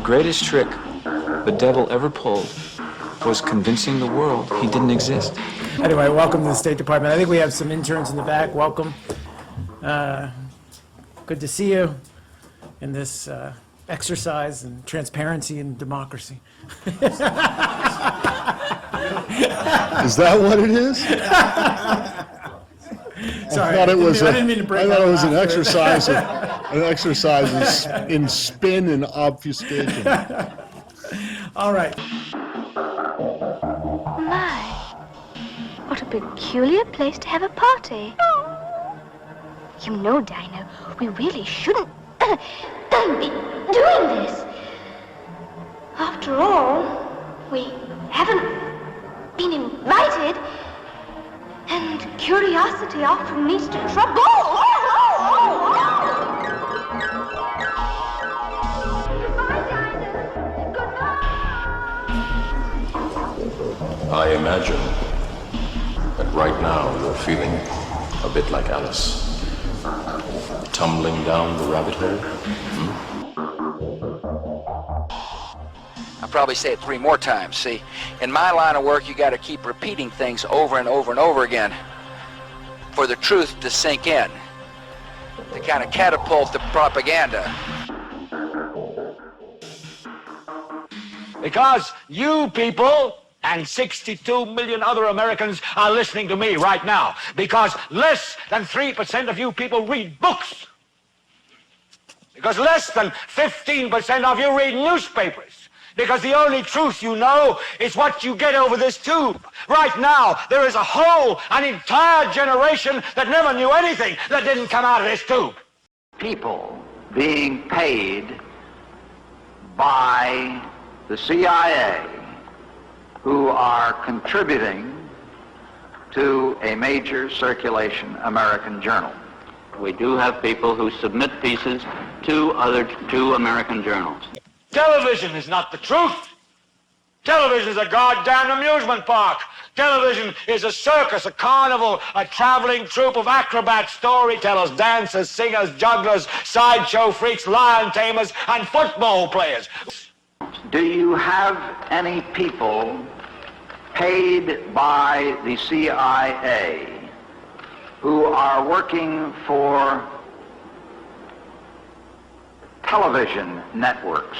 greatest trick the devil ever pulled was convincing the world he didn't exist. Anyway, welcome to the State Department. I think we have some interns in the back. Welcome. Good to see you in this exercise in transparency and democracy. Is that what it is? Sorry, I thought it was I didn't mean to break I thought out it was an laughter. exercise in spin and obfuscation. All right. My, what a peculiar place to have a party. You know, Dinah, we really shouldn't be doing this. After all, we haven't been invited, and curiosity often leads to trouble. Goodbye, Dinah. Goodbye. I imagine that right now you're feeling a bit like Alice. Tumbling down the rabbit hole? I'll probably say it 3 more times. See, in my line of work, you got to keep repeating things over and over and over again for the truth to sink in, to kind of catapult the propaganda. Because you people and 62 million other Americans are listening to me right now. Because less than 3% of you people read books. Because less than 15% of you read newspapers. Because the only truth you know is what you get over this tube. Right now, there is an entire generation that never knew anything that didn't come out of this tube. People being paid by the CIA who are contributing to a major circulation American journal. We do have people who submit pieces to two American journals. Television is not the truth. Television is a goddamn amusement park. Television is a circus, a carnival, a traveling troupe of acrobats, storytellers, dancers, singers, jugglers, sideshow freaks, lion tamers, and football players. Do you have any people paid by the CIA who are working for television networks?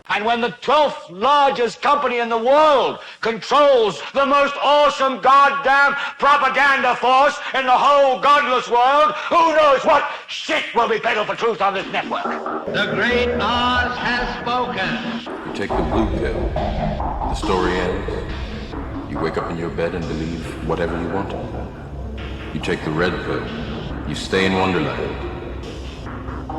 And when the 12th largest company in the world controls the most awesome goddamn propaganda force in the whole godless world, who knows what shit will be peddled for truth on this network? The great Oz has spoken. You take the blue pill, the story ends. You wake up in your bed and believe whatever you want to. You take the red pill, you stay in Wonderland,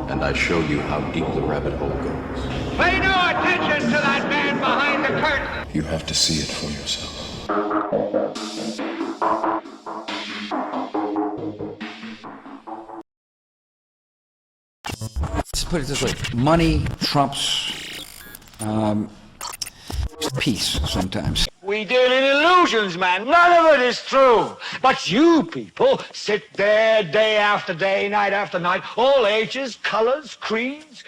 and I show you how deep the rabbit hole goes. Pay no attention to that man behind the curtain. You have to see it for yourself. Let's put it this way. Money trumps peace sometimes. We deal in illusions, man. None of it is true. But you people sit there day after day, night after night, all ages, colors, creeds.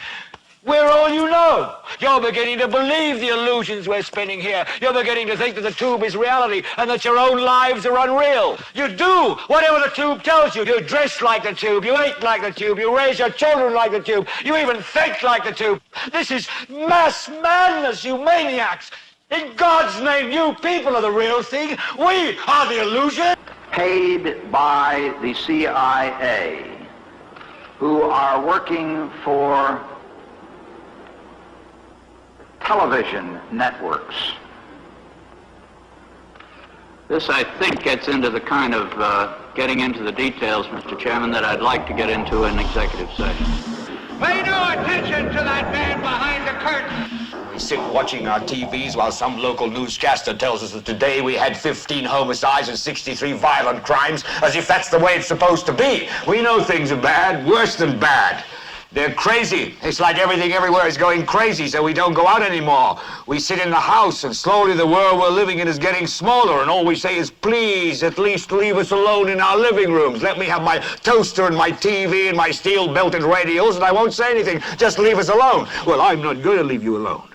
We're all you know. You're beginning to believe the illusions we're spinning here. You're beginning to think that the tube is reality and that your own lives are unreal. You do whatever the tube tells you. You dress like the tube. You eat like the tube. You raise your children like the tube. You even think like the tube. This is mass madness, you maniacs. In God's name, you people are the real thing. We are the illusion. Paid by the CIA who are working for television networks. This, I think, gets into the kind of getting into the details, Mr. Chairman, that I'd like to get into in executive session. Pay no attention to that man behind the curtain. We sit watching our TVs while some local newscaster tells us that today we had 15 homicides and 63 violent crimes, as if that's the way it's supposed to be. We know things are bad, worse than bad. They're crazy. It's like everything everywhere is going crazy, so we don't go out anymore. We sit in the house, and slowly the world we're living in is getting smaller, and all we say is, please, at least leave us alone in our living rooms. Let me have my toaster and my TV and my steel-belted radios, and I won't say anything. Just leave us alone. Well, I'm not going to leave you alone.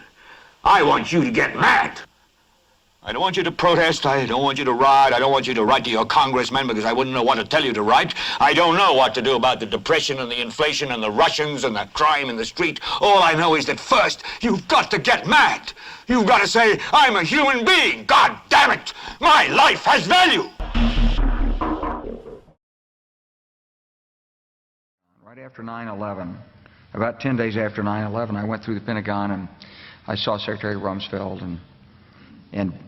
I want you to get mad. I don't want you to protest. I don't want you to riot. I don't want you to write to your congressmen because I wouldn't know what to tell you to write. I don't know what to do about the depression and the inflation and the Russians and the crime in the street. All I know is that first, you've got to get mad. You've got to say, I'm a human being. God damn it. My life has value. Right after 9/11, about 10 days after 9/11, I went through the Pentagon and I saw Secretary Rumsfeld and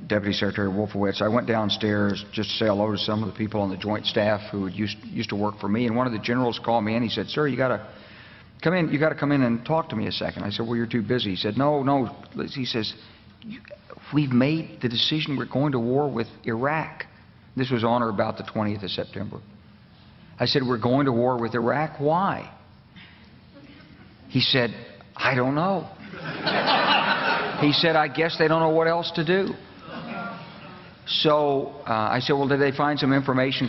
Deputy Secretary Wolfowitz. I went downstairs just to say hello to some of the people on the Joint Staff who used to work for me, and one of the generals called me and he said, "Sir, you got to come in. You got to come in and talk to me a second." I said, "Well, you're too busy." He said, "No." He says, "We've made the decision. We're going to war with Iraq." This was on or about the 20th of September. I said, "We're going to war with Iraq. Why?" He said, "I don't know." He said, "I guess they don't know what else to do." So I said, "Well, did they find some information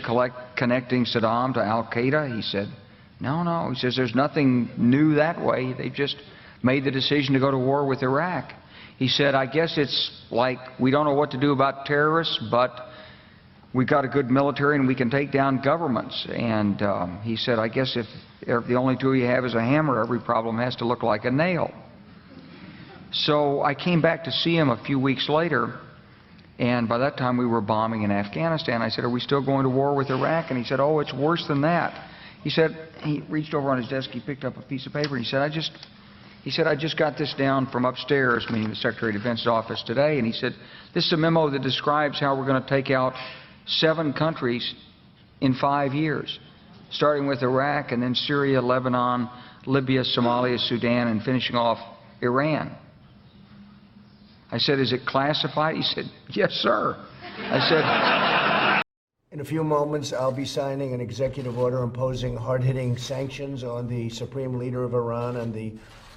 connecting Saddam to Al-Qaeda?" He said, No. He says, "There's nothing new that way. They've just made the decision to go to war with Iraq." He said, "I guess it's like we don't know what to do about terrorists, but we've got a good military and we can take down governments." And he said, "I guess if the only tool you have is a hammer, every problem has to look like a nail." So I came back to see him a few weeks later, and by that time we were bombing in Afghanistan. I said, "Are we still going to war with Iraq?" And he said, "Oh, it's worse than that." He said, he reached over on his desk, he picked up a piece of paper, and he said, I just got this down from upstairs," meaning the Secretary of Defense's office today, and he said, "This is a memo that describes how we're going to take out 7 countries in 5 years, starting with Iraq and then Syria, Lebanon, Libya, Somalia, Sudan, and finishing off Iran." I said, "Is it classified?" He said, "Yes, sir." I said, In a few moments, I'll be signing an executive order imposing hard-hitting sanctions on the Supreme Leader of Iran and the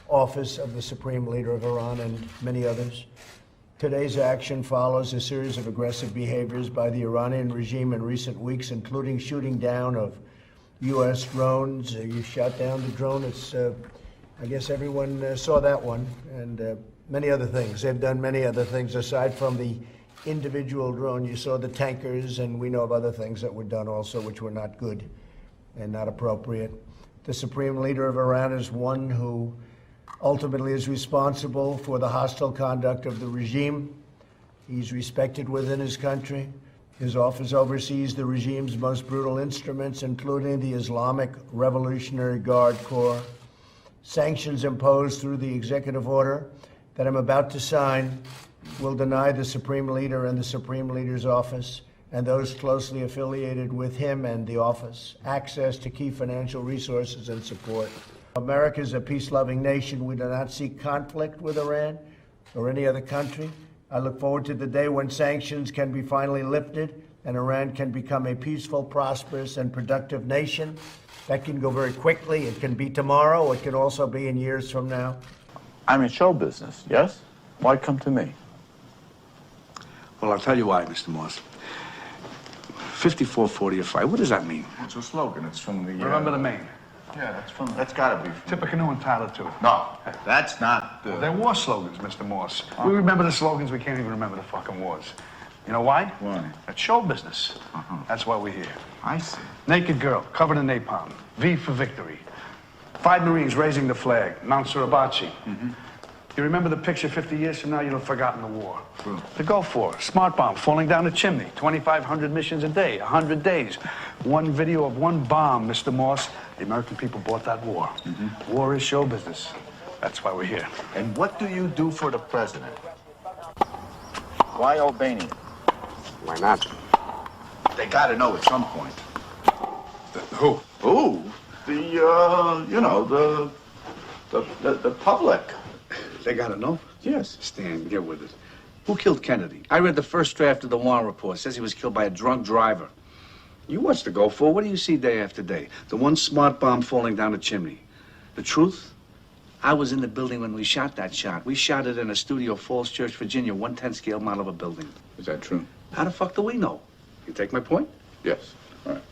Office of the Supreme Leader of Iran and many others. Today's action follows a series of aggressive behaviors by the Iranian regime in recent weeks, including shooting down of U.S. drones. You shot down the drone. I guess everyone saw that one, and many other things. They've done many other things aside from the individual drone. You saw the tankers, and we know of other things that were done also which were not good and not appropriate. The Supreme Leader of Iran is one who ultimately is responsible for the hostile conduct of the regime. He's respected within his country. His office oversees the regime's most brutal instruments, including the Islamic Revolutionary Guard Corps. Sanctions imposed through the executive order that I'm about to sign will deny the Supreme Leader and the Supreme Leader's office and those closely affiliated with him and the office access to key financial resources and support. America is a peace-loving nation. We do not seek conflict with Iran or any other country. I look forward to the day when sanctions can be finally lifted and Iran can become a peaceful, prosperous, and productive nation. That can go very quickly. It can be tomorrow. It can also be in years from now. I'm in show business, yes? Why come to me? Well, I'll tell you why, Mr. Morse. 54-45, what does that mean? It's a slogan. It's from the... Remember the Maine? Yeah, that's gotta be. Tippecanoe and Tyler, too. No, that's not the... Well, they're war slogans, Mr. Morse. We remember the slogans, we can't even remember the fucking wars. You know why? Why? That's show business. That's why we're here. I see. Naked girl, covered in napalm. V for victory. 5 Marines raising the flag. Mount Suribachi. You remember the picture 50 years from now, you'll have forgotten the war. True. The Gulf War, smart bomb falling down a chimney, 2,500 missions a day, 100 days. One video of one bomb, Mr. Morse. The American people bought that war. War is show business. That's why we're here. And what do you do for the president? Why Albania? Why not? They gotta know at some point. Who? Who? The public. They gotta know? Yes. Stan, get with it. Who killed Kennedy? I read the first draft of the Warren report. It says he was killed by a drunk driver. You watch the Gulf War. What do you see day after day? The one smart bomb falling down a chimney. The truth? I was in the building when we shot that shot. We shot it in a studio, Falls Church, Virginia, 1/10 scale model of a building. Is that true? How the fuck do we know? You take my point? Yes. All right.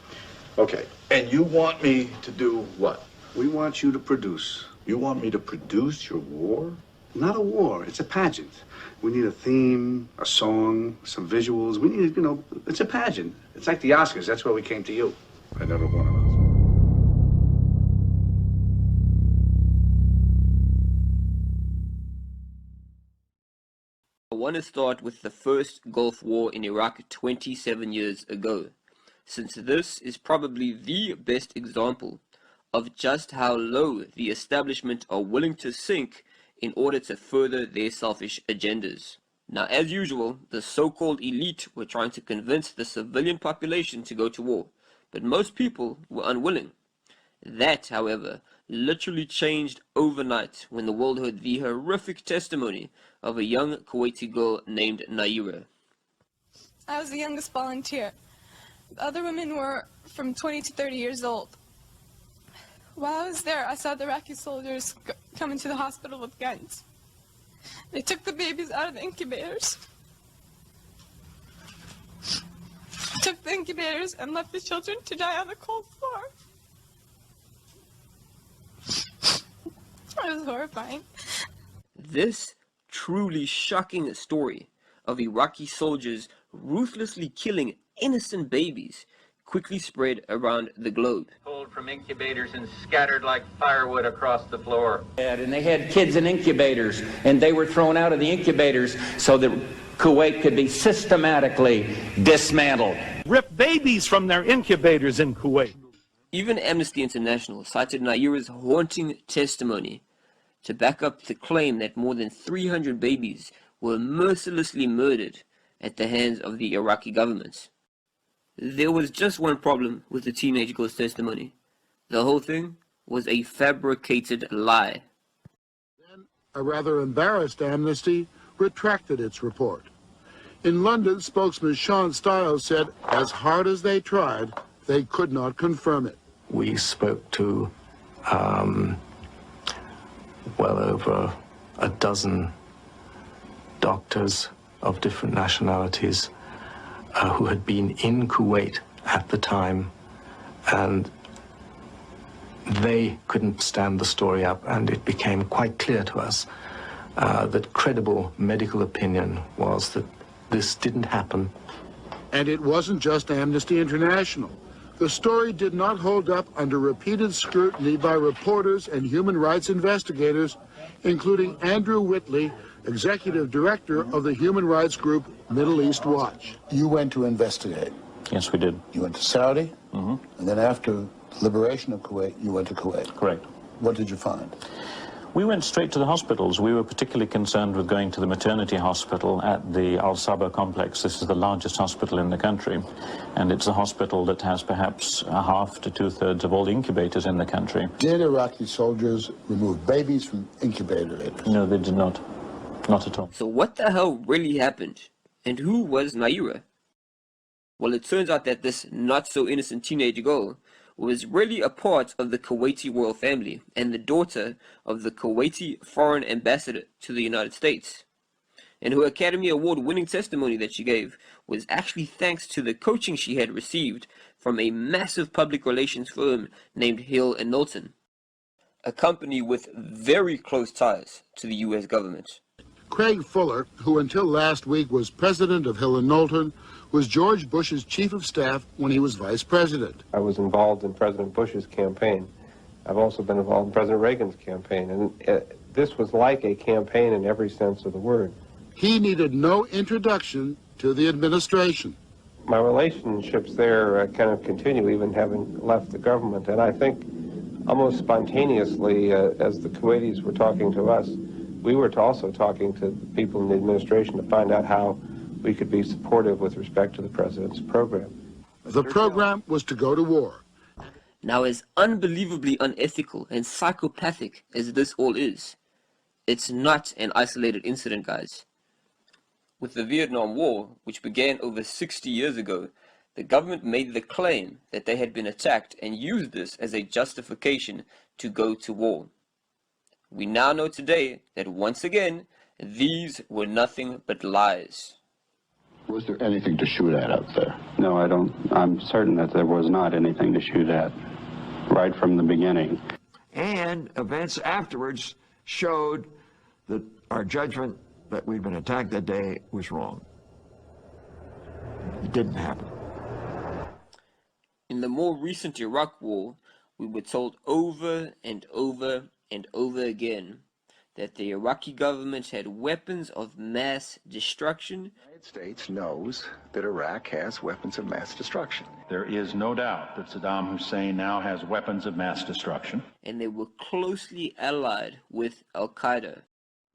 Okay. And you want me to do what? We want you to produce. You want me to produce your war? Not a war, it's a pageant. We need a theme, a song, some visuals. We need, it's a pageant. It's like the Oscars. That's why we came to you. I never won an Oscar. I want to start with the first Gulf War in Iraq 27 years ago, since this is probably the best example of just how low the establishment are willing to sink in order to further their selfish agendas. Now, as usual, the so-called elite were trying to convince the civilian population to go to war, but most people were unwilling. That, however, literally changed overnight when the world heard the horrific testimony of a young Kuwaiti girl named Naira. I was the youngest volunteer. The other women were from 20 to 30 years old. While I was there, I saw the Iraqi soldiers come into the hospital with guns. They took the babies out of the incubators. Took the incubators and left the children to die on the cold floor. It was horrifying. This truly shocking story of Iraqi soldiers ruthlessly killing innocent babies quickly spread around the globe. Pulled from incubators and scattered like firewood across the floor. And they had kids in incubators, and they were thrown out of the incubators so that Kuwait could be systematically dismantled. Rip babies from their incubators in Kuwait. Even Amnesty International cited Naira's haunting testimony to back up the claim that more than 300 babies were mercilessly murdered at the hands of the Iraqi government. There was just one problem with the teenage girl's testimony. The whole thing was a fabricated lie. Then a rather embarrassed Amnesty retracted its report. In London, spokesman Sean Stiles said, as hard as they tried, they could not confirm it. We spoke to well over a dozen doctors of different nationalities who had been in Kuwait at the time, and they couldn't stand the story up, and it became quite clear to us that credible medical opinion was that this didn't happen. And it wasn't just Amnesty International. The story did not hold up under repeated scrutiny by reporters and human rights investigators, including Andrew Whitley, executive director of the human rights group Middle East Watch. You went to investigate. Yes, we did. You went to Saudi, and then after the liberation of Kuwait, you went to Kuwait. Correct. What did you find? We went straight to the hospitals. We were particularly concerned with going to the maternity hospital at the Al Sabah complex. This is the largest hospital in the country, and it's a hospital that has perhaps a half to two-thirds of all the incubators in the country. Did Iraqi soldiers remove babies from incubators? No, they did not. Not at all. So what the hell really happened? And who was Naira? Well, it turns out that this not-so-innocent teenage girl was really a part of the Kuwaiti royal family and the daughter of the Kuwaiti foreign ambassador to the United States. And her Academy Award-winning testimony that she gave was actually thanks to the coaching she had received from a massive public relations firm named Hill & Knowlton, a company with very close ties to the U.S. government. Craig Fuller, who until last week was president of Hill & Knowlton, was George Bush's chief of staff when he was vice president. I was involved in President Bush's campaign. I've also been involved in President Reagan's campaign, and this was like a campaign in every sense of the word. He needed no introduction to the administration. My relationships there kind of continue, even having left the government, and I think almost spontaneously, as the Kuwaitis were talking to us, we were also talking to the people in the administration to find out how we could be supportive with respect to the president's program. The program was to go to war. Now, as unbelievably unethical and psychopathic as this all is, it's not an isolated incident, guys. With the Vietnam War, which began over 60 years ago, the government made the claim that they had been attacked and used this as a justification to go to war. We now know today that once again, these were nothing but lies. Was there anything to shoot at out there? No, I don't. I'm certain that there was not anything to shoot at right from the beginning. And events afterwards showed that our judgment that we'd been attacked that day was wrong. It didn't happen. In the more recent Iraq War, we were told over and over and over again that the Iraqi government had weapons of mass destruction. The United States knows that Iraq has weapons of mass destruction. There is no doubt that Saddam Hussein now has weapons of mass destruction. And they were closely allied with Al-Qaeda.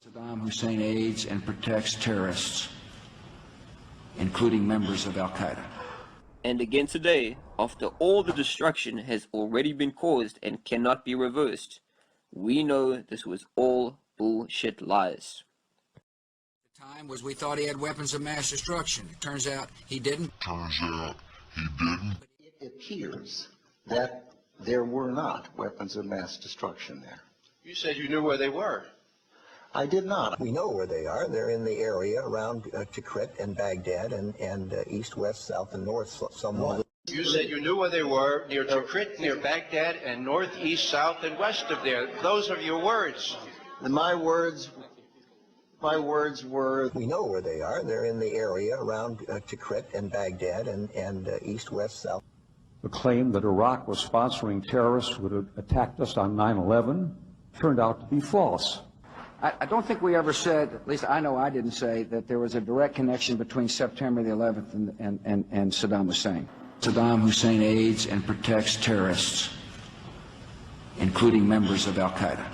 Saddam Hussein aids and protects terrorists, including members of Al-Qaeda. And again today, after all the destruction has already been caused and cannot be reversed, we know this was all bullshit lies. The time was we thought he had weapons of mass destruction. It turns out he didn't. It appears that there were not weapons of mass destruction there. You said you knew where they were. I did not. We know where they are. They're in the area around Tikrit and Baghdad and east, west, south, and north somewhat. You said you knew where they were, near Tikrit, near Baghdad, and north, east, south, and west of there. Those are your words. My words were... We know where they are. They're in the area around Tikrit and Baghdad and east, west, south. The claim that Iraq was sponsoring terrorists who had attacked us on 9/11 turned out to be false. I don't think we ever said, at least I know I didn't say, that there was a direct connection between September the 11th and Saddam Hussein. Saddam Hussein aids and protects terrorists, including members of Al-Qaeda.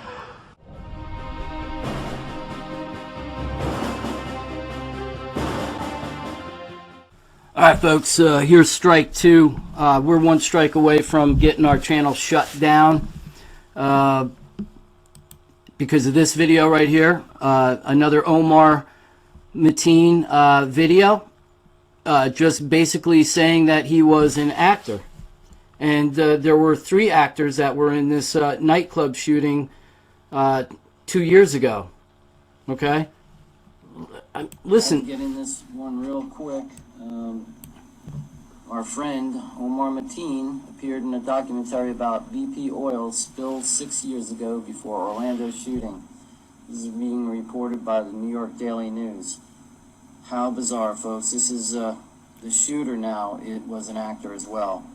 All right, folks, here's strike two. We're one strike away from getting our channel shut down because of this video right here. Another Omar Mateen video, just basically saying that he was an actor. And there were 3 actors that were in this nightclub shooting 2 years ago. Okay? Listen. Getting this one real quick. Our friend Omar Mateen appeared in a documentary about BP oil spilled 6 years ago before Orlando's shooting. This is being reported by the New York Daily News. How bizarre, folks. This is the shooter now. It was an actor as well.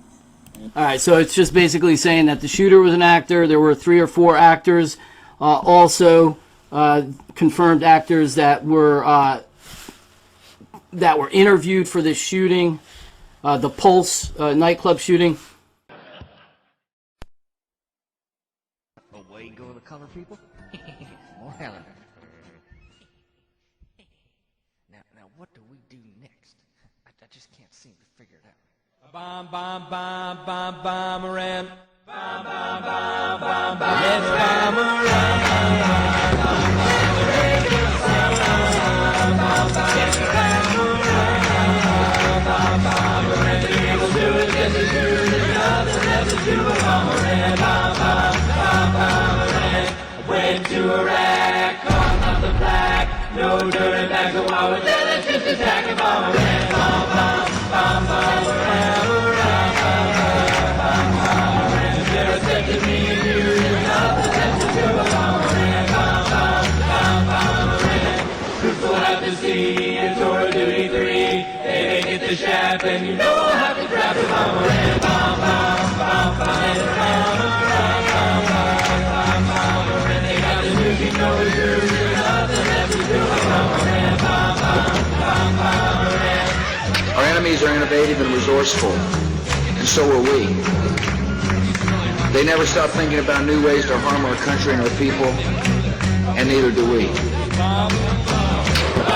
All right, so it's just basically saying that the shooter was an actor. There were 3 or 4 actors, also confirmed actors that were interviewed for this shooting, the Pulse nightclub shooting. Away go the color people. More Helen. Now what do we do next? I just can't seem to figure it out. Bomb, bomb, bomb, bomb, bomb around. Bomb, bomb, bomb, bomb, bomb. Let's bomb around. Went to Iraq, calling up the black. No dirty bags of water, let's just attack a bomb around. Bomb, bomb, bomb, bomb around, around, bomb, bomb around. They're attacking me and you, there's nothing left to do. Bomb around, bomb, bomb, bomb, bomb around. Crucial out to sea, and Tour Duty 3. They make it the shaft, and you know I'll have to grab it. Bomb around, bomb, bomb, bomb, bomb around, around, bomb, bomb, bomb around. They got the news, you know it's true. There's nothing left to do. Bomb around, bomb, bomb, bomb, bomb around. Our enemies are innovative and resourceful, and so are we. They never stop thinking about new ways to harm our country and our people, and neither do we.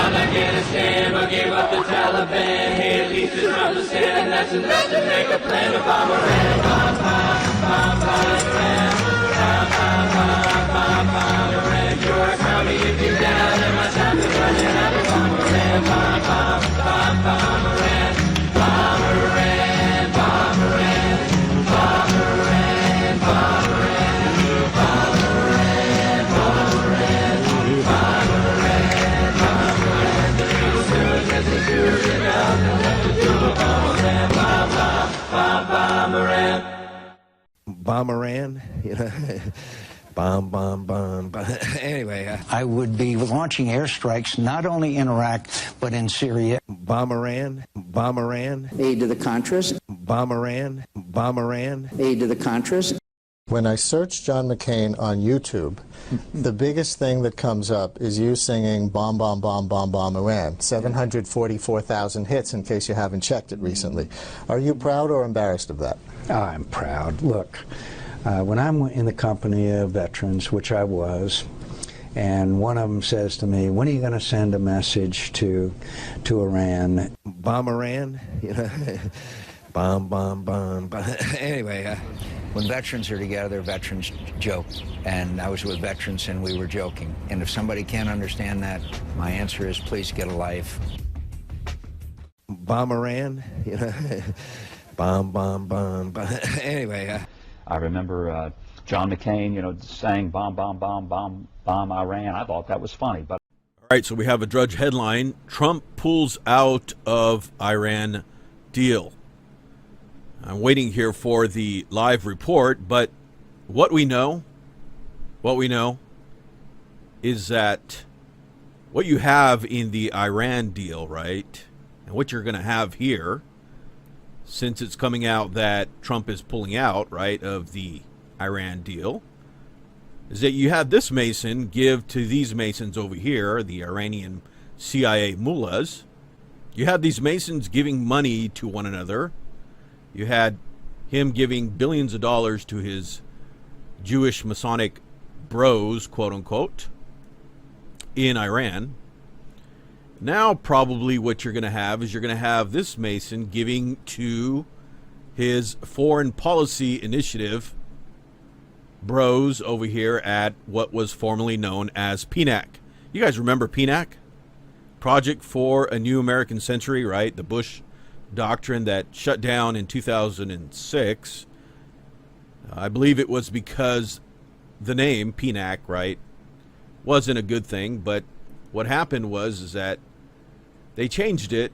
Afghanistan, but gave up the Taliban. Hey, at least it's not the stand. That's enough to make a plan to bomb Iran. Bomb, bomb, bomb, bomb Iran. Bomb, bomb, bomb, bomb, bomb Iran. You're coming if you're down, and my time is running out of bomb Iran. Bomb, bomb, bomb, bomb Iran. Bomb Iran, bomb Iran. Bomb Iran, bomb Iran. Bomb Iran, bomb Iran. bomb Iran, you know, bomb. Anyway. I would be launching airstrikes not only in Iraq, but in Syria. Bomb Iran. Aid to the Contras. Bomb Iran. Aid to the Contras. When I search John McCain on YouTube, the biggest thing that comes up is you singing Bomb, Bomb, Bomb, Bomb, Bomb Iran. 744,000 hits, in case you haven't checked it recently. Are you proud or embarrassed of that? I'm proud. Look, when I'm in the company of veterans, which I was, and one of them says to me, when are you going to send a message to Iran? Bomb Iran, you know, bomb. Anyway. When veterans are together, veterans joke. And I was with veterans and we were joking. And if somebody can't understand that, my answer is please get a life. Bomb Iran, you know, bomb. Anyway. I remember John McCain, you know, saying bomb Iran. I thought that was funny. But all right, so we have a Drudge headline. Trump pulls out of Iran deal. I'm waiting here for the live report, but what we know is that what you have in the Iran deal, right, and what you're going to have here, since it's coming out that Trump is pulling out, right, of the Iran deal, is that you have this Mason give to these Masons over here, the Iranian CIA mullahs. You have these Masons giving money to one another. You had him giving billions of dollars to his Jewish Masonic bros, quote unquote, in Iran. Now probably what you're going to have is you're going to have this Mason giving to his foreign policy initiative bros over here at what was formerly known as PNAC. You guys remember PNAC? Project for a New American Century, right? The Bush doctrine that shut down in 2006. I believe it was because the name PNAC, right, wasn't a good thing, but what happened was that they changed it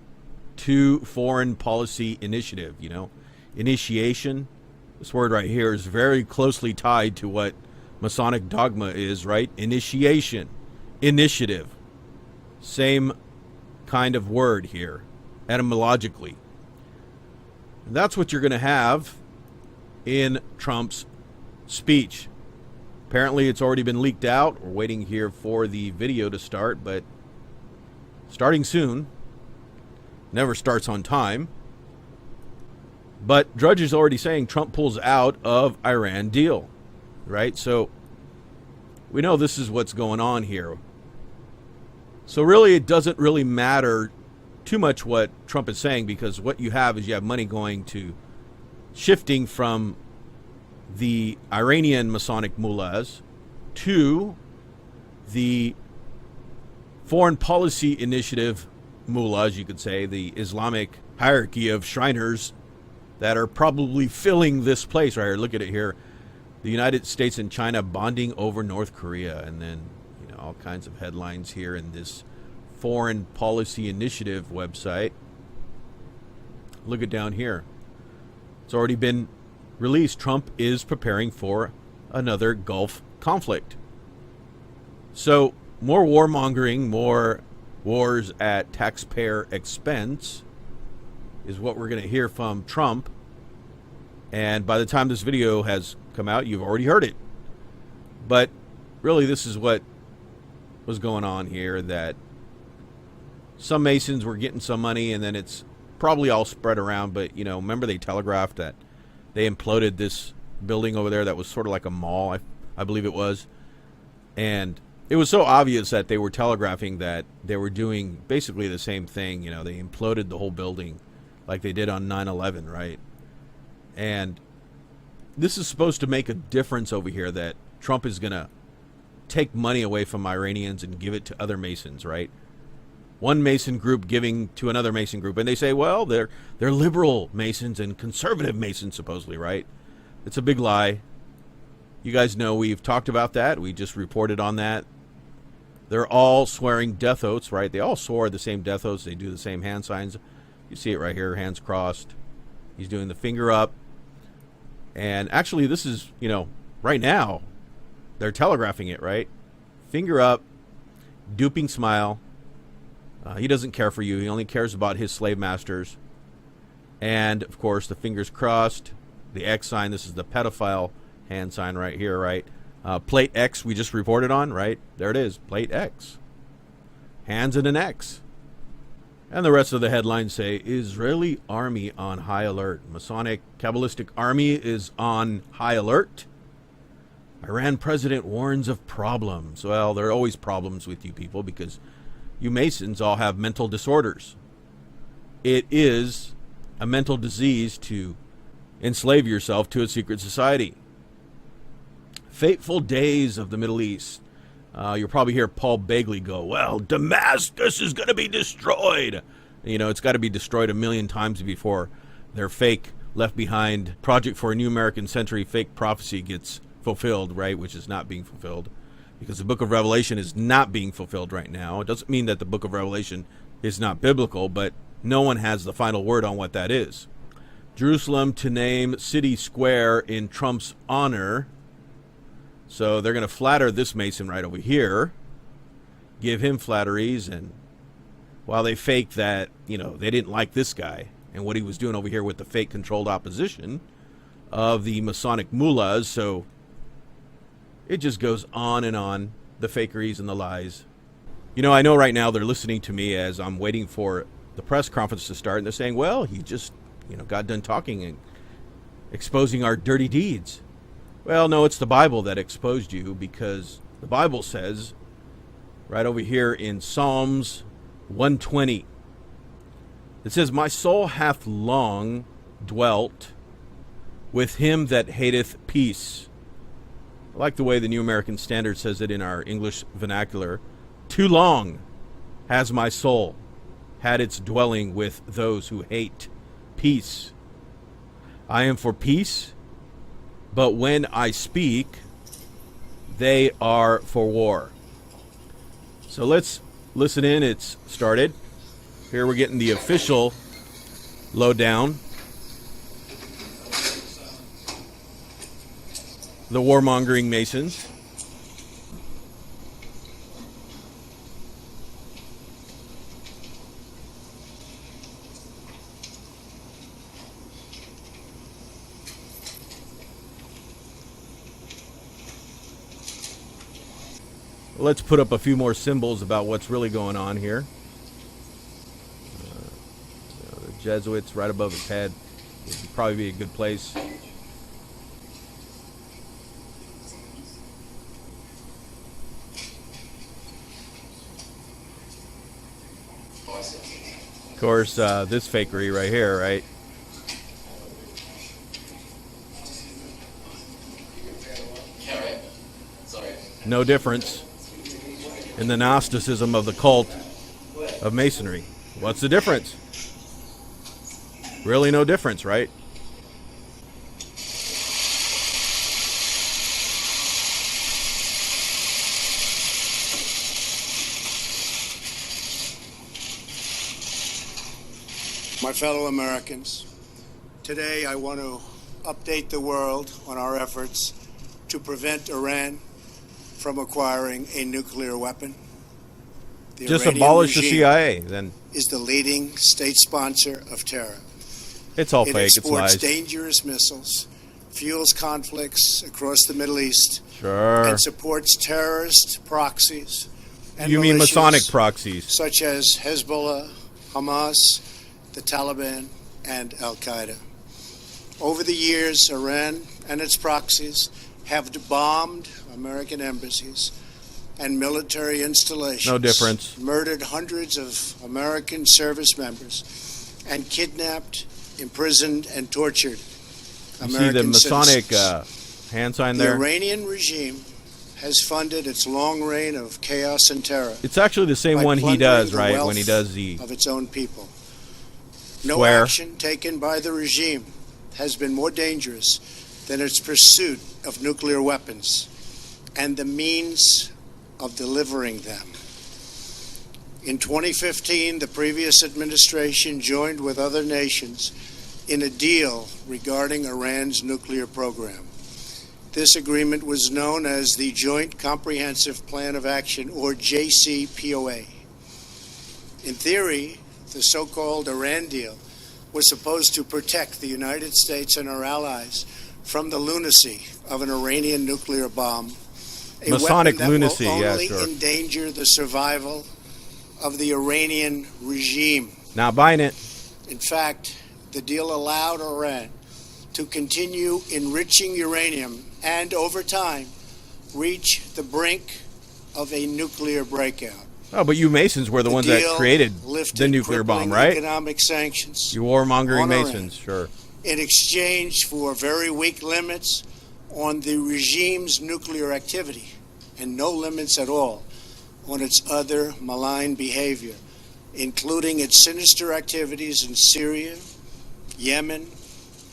to Foreign Policy Initiative, you know. Initiation, this word right here is very closely tied to what Masonic dogma is, right? Initiation, initiative, same kind of word here, etymologically. And that's what you're going to have in Trump's speech. Apparently it's already been leaked out. We're waiting here for the video to start, but starting soon. Never starts on time. But Drudge is already saying Trump pulls out of Iran deal, right? So we know this is what's going on here. So really it doesn't really matter too much what Trump is saying, because what you have is you have money going to shifting from the Iranian Masonic mullahs to the Foreign Policy Initiative mullahs, you could say, the Islamic hierarchy of Shriners that are probably filling this place right here. Look at it here. The United States and China bonding over North Korea, and then, you know, all kinds of headlines here in this Foreign Policy Initiative website. Look at down here. It's already been released. Trump is preparing for another Gulf conflict. So more warmongering, more wars at taxpayer expense is what we're going to hear from Trump. And by the time this video has come out, you've already heard it. But really, this is what was going on here, that some Masons were getting some money, and then it's probably all spread around. But, you know, remember they telegraphed that they imploded this building over there that was sort of like a mall, I believe it was. And it was so obvious that they were telegraphing that they were doing basically the same thing. You know, they imploded the whole building like they did on 9/11, right? And this is supposed to make a difference over here, that Trump is going to take money away from Iranians and give it to other Masons, right? One Mason group giving to another Mason group, and they say, well, they're liberal Masons and conservative Masons, supposedly, right? It's a big lie. You guys know we've talked about that. We just reported on that. They're all swearing death oaths, right? They all swore the same death oaths. They do the same hand signs. You see it right here, hands crossed. He's doing the finger up. And actually, this is, right now, they're telegraphing it, right? Finger up, duping smile. He doesn't care for you. He only cares about his slave masters. And, of course, the fingers crossed, the X sign. This is the pedophile hand sign right here, right? Plate X we just reported on, right? There it is, Plate X. Hands in an X. And the rest of the headlines say, Israeli army on high alert. Masonic Kabbalistic army is on high alert. Iran president warns of problems. Well, there are always problems with you people because you Masons all have mental disorders. It is a mental disease to enslave yourself to a secret society. Fateful days of the Middle East. You'll probably hear Paul Begley go, well, Damascus is going to be destroyed. It's got to be destroyed 1,000,000 times before their fake left behind Project for a New American Century fake prophecy gets fulfilled, right? Which is not being fulfilled because the book of Revelation is not being fulfilled right now. It doesn't mean that the book of Revelation is not biblical, but no one has the final word on what that is. Jerusalem to name city square in Trump's honor. So they're going to flatter this Mason right over here, give him flatteries, and while they fake that, they didn't like this guy and what he was doing over here with the fake controlled opposition of the Masonic mullahs. So it just goes on and on, the fakeries and the lies. I know right now they're listening to me as I'm waiting for the press conference to start, and they're saying, well, he just, got done talking and exposing our dirty deeds. Well, no, it's the Bible that exposed you, because the Bible says right over here in Psalms 120, it says, my soul hath long dwelt with him that hateth peace. I like the way the New American Standard says it in our English vernacular. Too long has my soul had its dwelling with those who hate peace. I am for peace, but when I speak, they are for war. So let's listen in. It's started. Here we're getting the official lowdown. The warmongering Masons. Let's put up a few more symbols about what's really going on here. The Jesuits right above his head would probably be a good place. Of course, this fakery right here, right? No difference in the Gnosticism of the cult of Masonry. What's the difference? Really no difference, right? My fellow Americans, today I want to update the world on our efforts to prevent Iran from acquiring a nuclear weapon. The Just Iranian abolish the regime CIA, then. Is the leading state sponsor of terror. It's all It fake, it's exports lies. dangerous missiles, fuels conflicts across the Middle East, Sure. and supports terrorist proxies and You mean militias Masonic proxies. such as Hezbollah, Hamas, the Taliban, and Al-Qaeda. Over the years, Iran and its proxies have bombed American embassies and military installations. No difference. Murdered hundreds of American service members and kidnapped, imprisoned, and tortured You see American the Masonic citizens. hand sign The there? Iranian regime has funded its long reign of chaos and terror. It's actually the same by one he plundering does, the right? wealth When he does the of its own people. No square. action taken by the regime has been more dangerous than its pursuit of nuclear weapons and the means of delivering them. In 2015, the previous administration joined with other nations in a deal regarding Iran's nuclear program. This agreement was known as the Joint Comprehensive Plan of Action, or JCPOA. In theory, the so-called Iran deal was supposed to protect the United States and our allies from the lunacy of an Iranian nuclear bomb, a Masonic weapon that lunacy, will yeah, only sure. endanger the survival of the Iranian regime. Not buying it. In fact, the deal allowed Iran to continue enriching uranium and, over time, reach the brink of a nuclear breakout. Oh, but you Masons were the ones that deal created lifted the nuclear bomb, crippling right? Economic sanctions You warmongering on Iran Masons, sure. in exchange for very weak limits on the regime's nuclear activity and no limits at all on its other malign behavior, including its sinister activities in Syria, Yemen,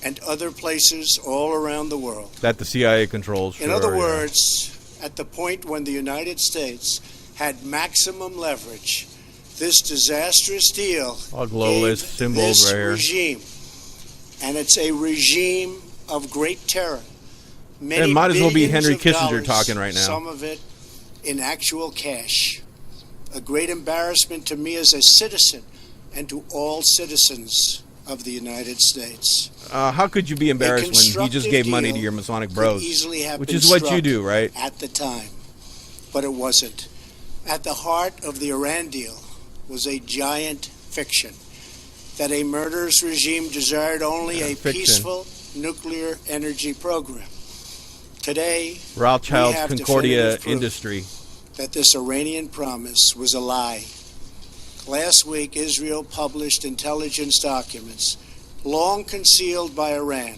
and other places all around the world. That the CIA controls, In sure, other yeah. words, at the point when the United States had maximum leverage, this disastrous deal All globalist gave symbols this right here. regime, and it's a regime of great terror. Many It might as well be billions Henry of Kissinger dollars, talking right now. Some of it in actual cash. A great embarrassment to me as a citizen and to all citizens of the United States. How could you be embarrassed when he just constructive gave money to deal your Masonic could bros? easily have Which been is what you struck do, right? At the time, but it wasn't. At the heart of the Iran deal was a giant fiction that a murderous regime desired only a fiction. peaceful nuclear energy program. Today, we Rothschild's have Concordia definitive proof industry. that this Iranian promise was a lie. Last week, Israel published intelligence documents, long concealed by Iran,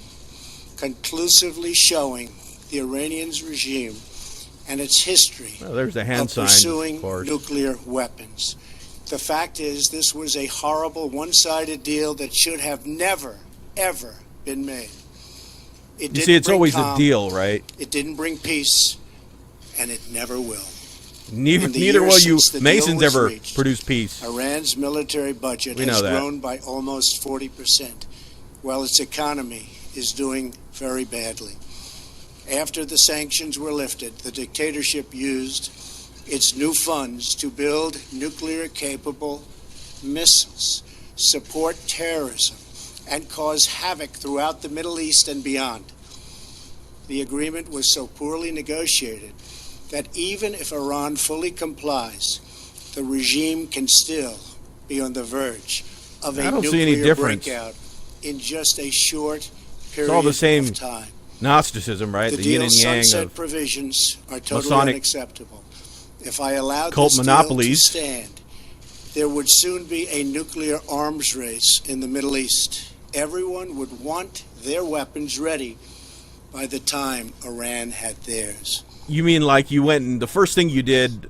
conclusively showing the Iranian regime and its history Well, there's the hand of sign, pursuing of course. nuclear weapons. The fact is, this was a horrible, one-sided deal that should have never, ever been made. It You didn't see, it's bring always a calm, deal, right? It didn't bring peace, and it never will. Neither, In the neither years will you since the deal Masons was ever reached, produce peace. Iran's military budget We has know that. grown by almost 40%, while its economy is doing very badly. After the sanctions were lifted, the dictatorship used its new funds to build nuclear-capable missiles, support terrorism, and cause havoc throughout the Middle East and beyond. The agreement was so poorly negotiated that even if Iran fully complies, the regime can still be on the verge of I a don't see any nuclear difference. breakout in just a short period It's all the same of time. Gnosticism, right? The The yin deal's and yang sunset of provisions are totally Masonic unacceptable. If I allowed cult this monopolies. deal to stand, there would soon be a nuclear arms race in the Middle East. Everyone would want their weapons ready by the time Iran had theirs. You mean like you went and the first thing you did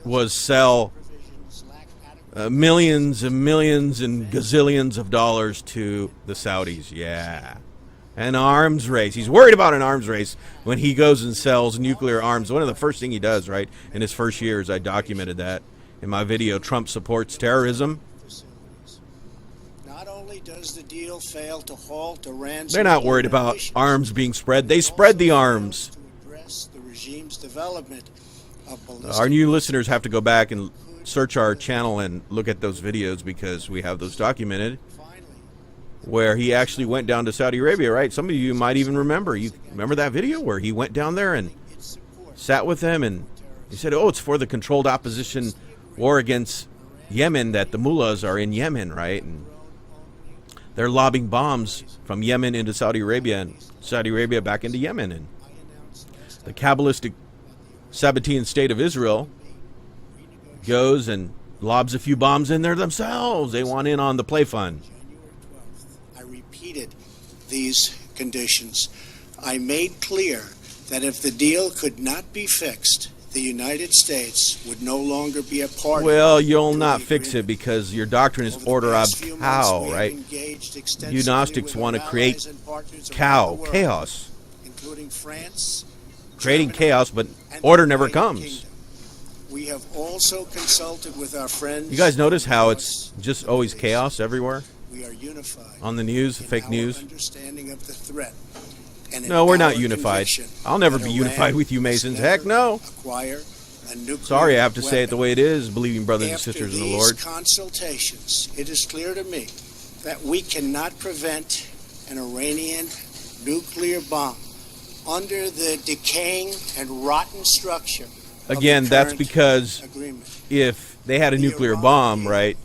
was sell millions and millions and gazillions of dollars to the Saudis? Yeah. An arms race. He's worried about an arms race when he goes and sells nuclear arms. One of the first thing he does, right, in his first years, I documented that in my video, Trump supports terrorism. Not only does the deal fail to halt Iran's They're not worried nuclear about ambitions, arms being spread. They spread the arms. address the regime's development of ballistic Our new listeners have to go back and search our channel and look at those videos because we have those documented where he actually went down to Saudi Arabia, right? Some of you might even remember. You remember that video where he went down there and sat with them and he said, oh, it's for the controlled opposition war against Yemen, that the mullahs are in Yemen, right? And they're lobbing bombs from Yemen into Saudi Arabia and Saudi Arabia back into Yemen. And the Kabbalistic Sabbatean state of Israel goes and lobs a few bombs in there themselves. They want in on the play fund. I repeated these conditions. I made clear that if the deal could not be fixed, the United States would no longer be a party. Well, you'll not fix it because your doctrine is order ab cow, right? You Gnostics want to create cow, chaos. Including France, Creating chaos, but order never comes. we have also consulted with our friends. You guys notice how it's just always chaos everywhere? We are unified on the news, fake our news. understanding of the threat. And in No, we're not our unified. conviction I'll never that be Iran unified with you Masons. must Heck no. acquire a nuclear Sorry, I have to say it the weapon. way it is, believing brothers and After sisters in the these Lord. consultations, it is clear to me that we cannot prevent an Iranian nuclear bomb under the decaying and rotten structure. of Again, the that's current because agreement. if they had a nuclear bomb, right,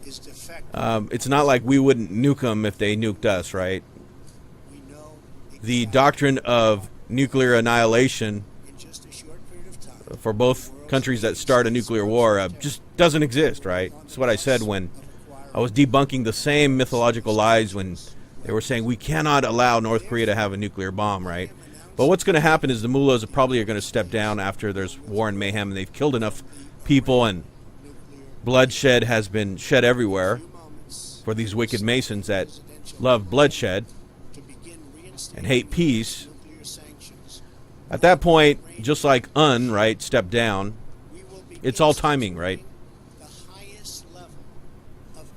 it's not like we wouldn't nuke them if they nuked us, right? The doctrine of nuclear annihilation for both countries that start a nuclear war just doesn't exist, right? That's what I said when I was debunking the same mythological lies when they were saying we cannot allow North Korea to have a nuclear bomb, right? But what's going to happen is the mullahs probably are going to step down after there's war and mayhem and they've killed enough people and bloodshed has been shed everywhere for these wicked Masons that love bloodshed and hate peace. At that point, just like right, step down, it's all timing, right?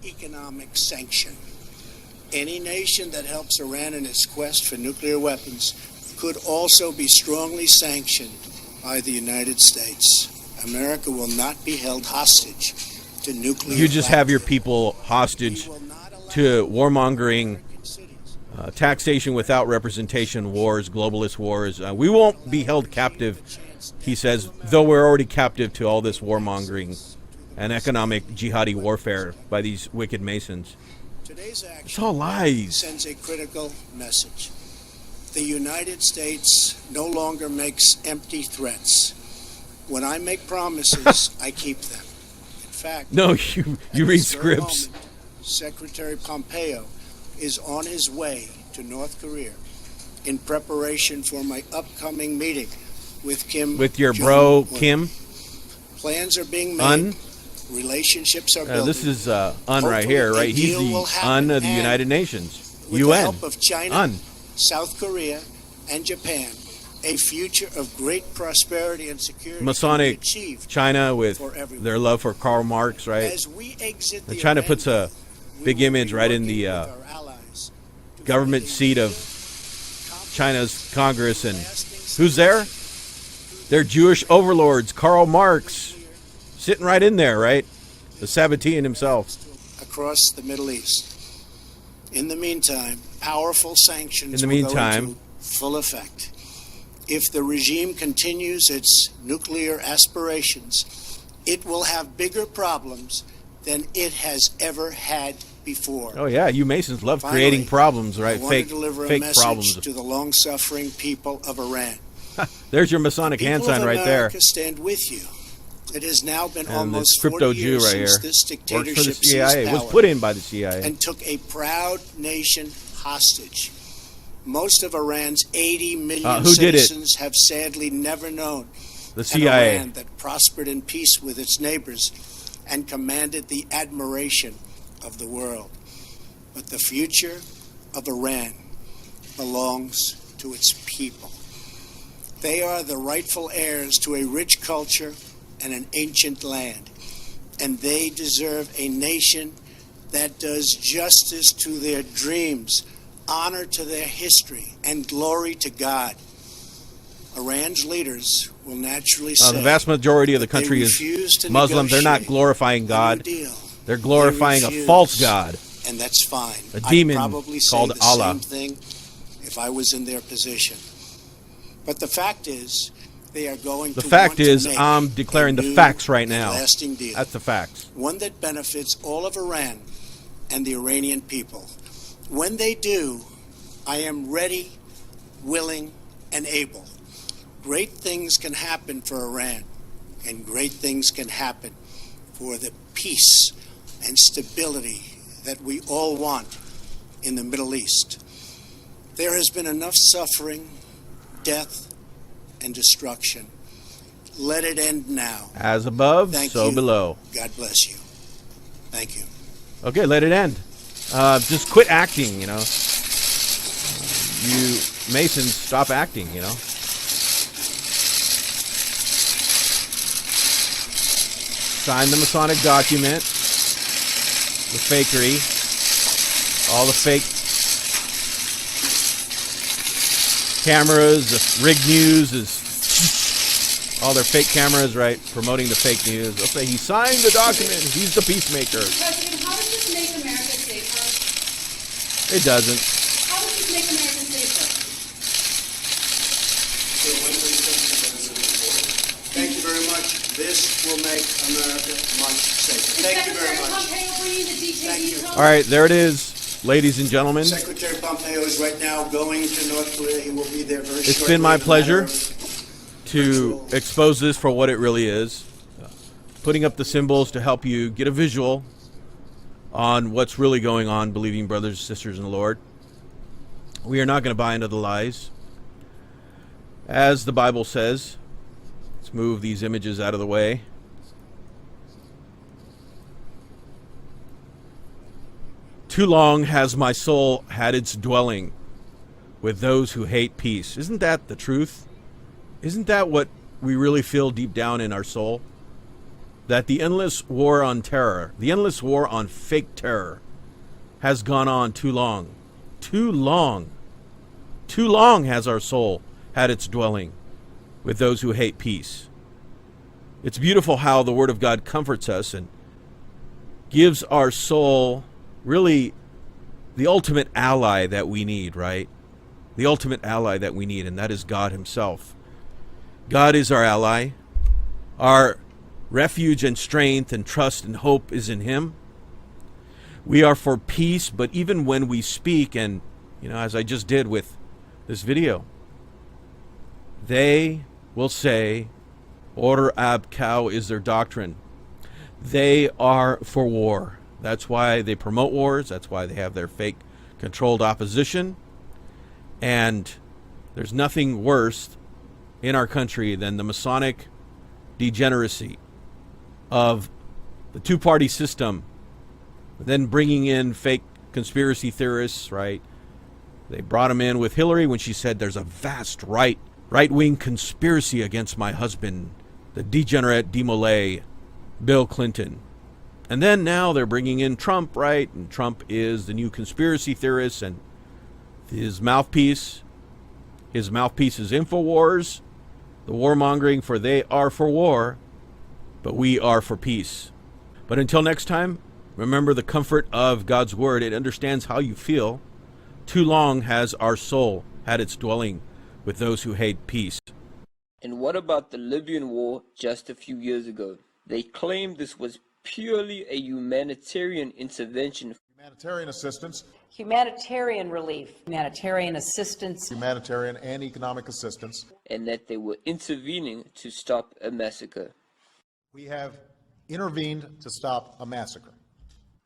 Economic sanction. Any nation that helps Iran in its quest for nuclear weapons could also be strongly sanctioned by the United States. America will not be held hostage to nuclear You just have your people hostage to warmongering, taxation without representation wars, globalist wars. We won't be held captive, he says, though we're already captive to all this warmongering and economic jihadi warfare by these wicked Masons. Today's action It's all lies. sends a critical message. The United States no longer makes empty threats. When I make promises, I keep them. In fact, No, you at read this very scripts. moment, Secretary Pompeo is on his way to North Korea in preparation for my upcoming meeting with Kim With your bro, Jong-un. Kim. Plans are being made. Un. Relationships are building. This is Un right here, right? He's the Un of the United Nations. With the UN. help of China, Un. South Korea, and Japan, a future of great prosperity and security Masonic can be achieved China with for everyone. their love for Karl Marx, right? As we exit And the China event, puts a big image right in the government seat of China's Congress, and who's there? They're Jewish overlords, Karl Marx, sitting right in there, right? The Sabbatean himself. across the Middle East. In the meantime, powerful sanctions In the will go meantime- into full effect. If the regime continues its nuclear aspirations, it will have bigger problems than it has ever had before. Oh yeah, you Masons love Finally, creating problems, right? I want to Fake, deliver a fake message problems. to the long-suffering people of Iran. There's your Masonic hand People sign of right there. America stand with you. It has now been And this almost crypto 40 Jew years right since here this works for the dictatorship seized CIA. Was power put in by the CIA. and took a proud nation hostage. Most of Iran's 80 million Who did it? citizens have sadly never known The an CIA. Iran that prospered in peace with its neighbors and commanded the admiration of the world. But the future of Iran belongs to its people. They are the rightful heirs to a rich culture and an ancient land, and they deserve a nation that does justice to their dreams, honor to their history, and glory to God. Iran's leaders will naturally say The vast majority of the that they country refuse is to Muslim. They're not negotiate glorifying a God. New Deal. They're glorifying They a refuse, false God. and that's fine. A I'd demon probably say called the Allah. same thing if I was in their position. But the fact is, they are going The to fact want to is, make I'm declaring a the new facts right and now. lasting deal. That's the facts. One that benefits all of Iran and the Iranian people. When they do, I am ready, willing, and able. Great things can happen for Iran, and great things can happen for the peace and stability that we all want in the Middle East. There has been enough suffering, death, and destruction. Let it end now. As above, Thank so you. below. God bless you. Thank you. Okay, let it end. Just quit acting, you know. You Masons, stop acting, you know. Sign the Masonic document, the fakery, All the fake cameras, the rigged news is all their fake cameras, right? Promoting the fake news. They'll say he signed the document. He's the peacemaker. President, how does this make America safer? It doesn't. How does this make America safer? Thank you very much. This will make America much safer. Thank you very much. Thank you. All right, there it is, ladies and gentlemen. Secretary Pompeo is right now going to North Korea. He will be there very shortly. It's been my pleasure to expose this for what it really is. Putting up the symbols to help you get a visual on what's really going on, believing brothers and sisters in the Lord. We are not going to buy into the lies. As the Bible says, let's move these images out of the way. Too long has my soul had its dwelling with those who hate peace. Isn't that the truth? Isn't that what we really feel deep down in our soul? That the endless war on terror, the endless war on fake terror, has gone on too long. Too long. Too long has our soul had its dwelling with those who hate peace. It's beautiful how the Word of God comforts us and gives our soul really the ultimate ally that we need, right? The ultimate ally that we need, and that is God Himself. God is our ally. Our refuge and strength and trust and hope is in Him. We are for peace, but even when we speak, and as I just did with this video, they will say, Order ab cow is their doctrine. They are for war. That's why they promote wars. That's why they have their fake controlled opposition. And there's nothing worse in our country than the Masonic degeneracy of the two-party system, then bringing in fake conspiracy theorists, right? They brought them in with Hillary when she said there's a vast right-wing conspiracy against my husband, the degenerate demolay Bill Clinton. And then now they're bringing in Trump, right? And Trump is the new conspiracy theorist, and his mouthpiece is InfoWars, the warmongering, for they are for war, but we are for peace. But until next time, remember the comfort of God's Word. It understands how you feel. Too long has our soul had its dwelling with those who hate peace. And what about the Libyan war just a few years ago? They claimed this was purely a humanitarian intervention. Humanitarian assistance. Humanitarian relief. Humanitarian assistance. Humanitarian and economic assistance. And that they were intervening to stop a massacre. We have intervened to stop a massacre.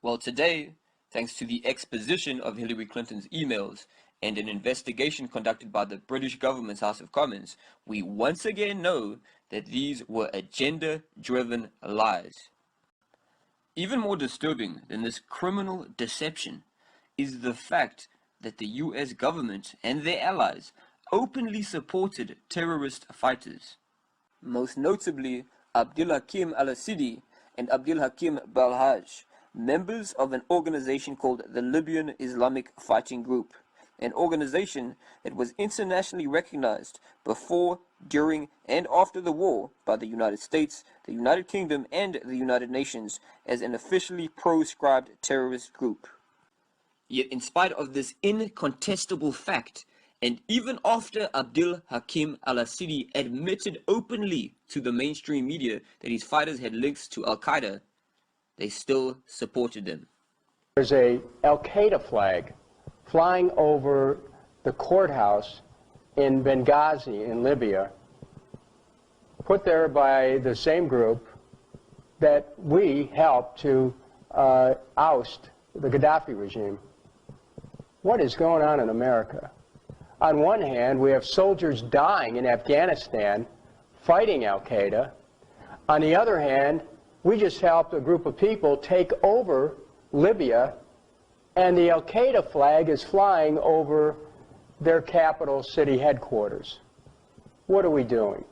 Well, today, thanks to the exposition of Hillary Clinton's emails and an investigation conducted by the British government's House of Commons, we once again know that these were agenda-driven lies. Even more disturbing than this criminal deception is the fact that the US government and their allies openly supported terrorist fighters. Most notably, Abdul Hakim al-Asidi and Abdul Hakim Balhaj, members of an organization called the Libyan Islamic Fighting Group, an organization that was internationally recognized before, during, and after the war by the United States, the United Kingdom, and the United Nations as an officially proscribed terrorist group. Yet in spite of this incontestable fact, and even after Abdul Hakim al-Asidi admitted openly to the mainstream media that his fighters had links to Al-Qaeda, they still supported them. There's a Al-Qaeda flag flying over the courthouse in Benghazi in Libya, put there by the same group that we helped to oust the Gaddafi regime. What is going on in America? On one hand, we have soldiers dying in Afghanistan fighting Al-Qaeda. On the other hand, we just helped a group of people take over Libya, and the Al-Qaeda flag is flying over their capital city headquarters. What are we doing?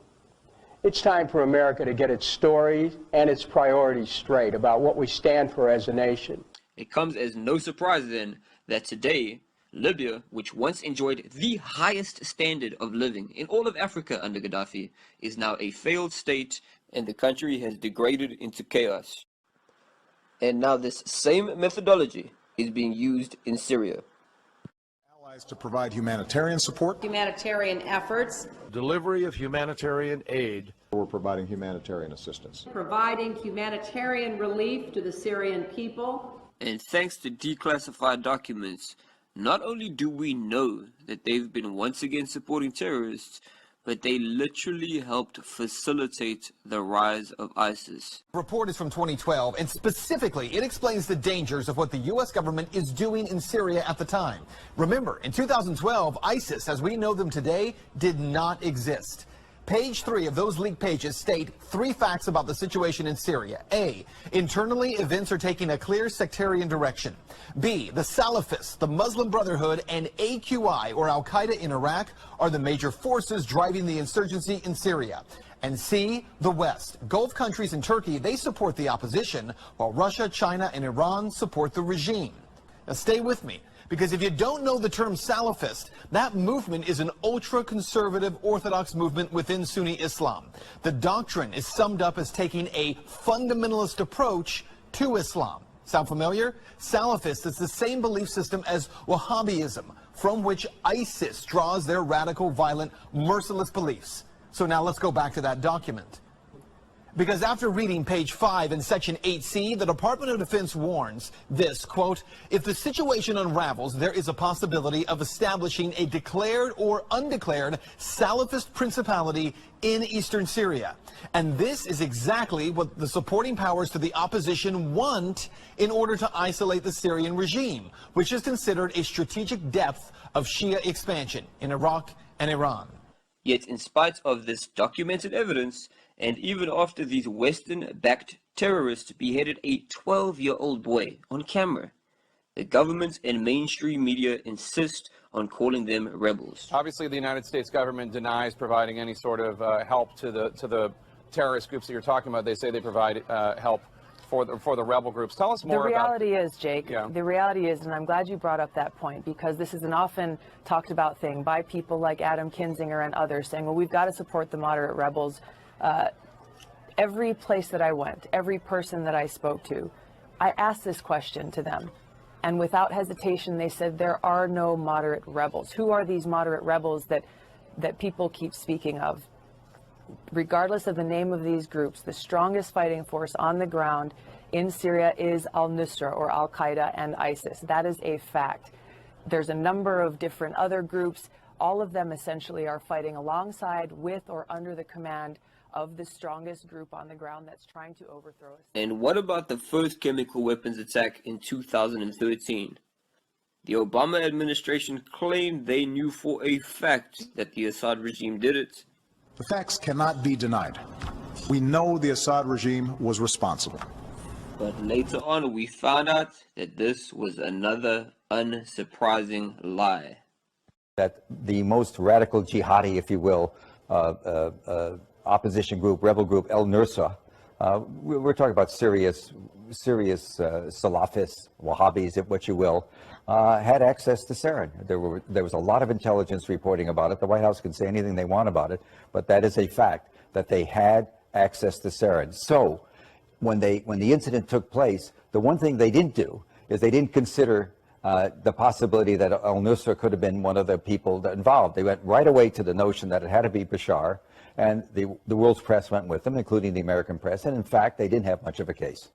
It's time for America to get its story and its priorities straight about what we stand for as a nation. It comes as no surprise then that today, Libya, which once enjoyed the highest standard of living in all of Africa under Gaddafi, is now a failed state and the country has degraded into chaos. And now this same methodology is being used in Syria. Allies to provide humanitarian support. Humanitarian efforts. Delivery of humanitarian aid. We're providing humanitarian assistance. Providing humanitarian relief to the Syrian people. And thanks to declassified documents, not only do we know that they've been once again supporting terrorists, but they literally helped facilitate the rise of ISIS. The report is from 2012, and specifically, it explains the dangers of what the U.S. government is doing in Syria at the time. Remember, in 2012, ISIS, as we know them today, did not exist. Page 3 of those leaked pages state 3 facts about the situation in Syria. A, internally, events are taking a clear sectarian direction. B, the Salafists, the Muslim Brotherhood, and AQI, or Al-Qaeda in Iraq, are the major forces driving the insurgency in Syria. And C, the West. Gulf countries and Turkey, they support the opposition, while Russia, China, and Iran support the regime. Now stay with me, because if you don't know the term Salafist, that movement is an ultra-conservative Orthodox movement within Sunni Islam. The doctrine is summed up as taking a fundamentalist approach to Islam. Sound familiar? Salafist is the same belief system as Wahhabism, from which ISIS draws their radical, violent, merciless beliefs. So now let's go back to that document. Because after reading page 5 in section 8C, the Department of Defense warns this, quote, if the situation unravels, there is a possibility of establishing a declared or undeclared Salafist principality in eastern Syria. And this is exactly what the supporting powers to the opposition want in order to isolate the Syrian regime, which is considered a strategic depth of Shia expansion in Iraq and Iran. Yet in spite of this documented evidence, and even after these Western-backed terrorists beheaded a 12-year-old boy on camera, the government and mainstream media insist on calling them rebels. Obviously, the United States government denies providing any sort of help to the terrorist groups that you're talking about. They say they provide help for the rebel groups. Tell us more about... The reality is, Jake, the reality is, and I'm glad you brought up that point, because this is an often talked about thing by people like Adam Kinzinger and others saying, well, we've got to support the moderate rebels. Every place that I went, every person that I spoke to, I asked this question to them. And without hesitation, they said, there are no moderate rebels. Who are these moderate rebels that people keep speaking of? Regardless of the name of these groups, the strongest fighting force on the ground in Syria is al-Nusra, or Al-Qaeda, and ISIS. That is a fact. There's a number of different other groups. All of them essentially are fighting alongside, with, or under the command of the strongest group on the ground that's trying to overthrow us. And what about the first chemical weapons attack in 2013? The Obama administration claimed they knew for a fact that the Assad regime did it. The facts cannot be denied. We know the Assad regime was responsible. But later on, we found out that this was another unsurprising lie. That the most radical jihadi, if you will, opposition group, rebel group, al-Nusra, we're talking about serious Salafists, Wahhabis, if what you will, had access to sarin. There was a lot of intelligence reporting about it. The White House can say anything they want about it, but that is a fact, that they had access to sarin. So when the incident took place, the one thing they didn't do is they didn't consider the possibility that al-Nusra could have been one of the people that involved. They went right away to the notion that it had to be Bashar, and the world's press went with them, including the American press, and in fact, they didn't have much of a case.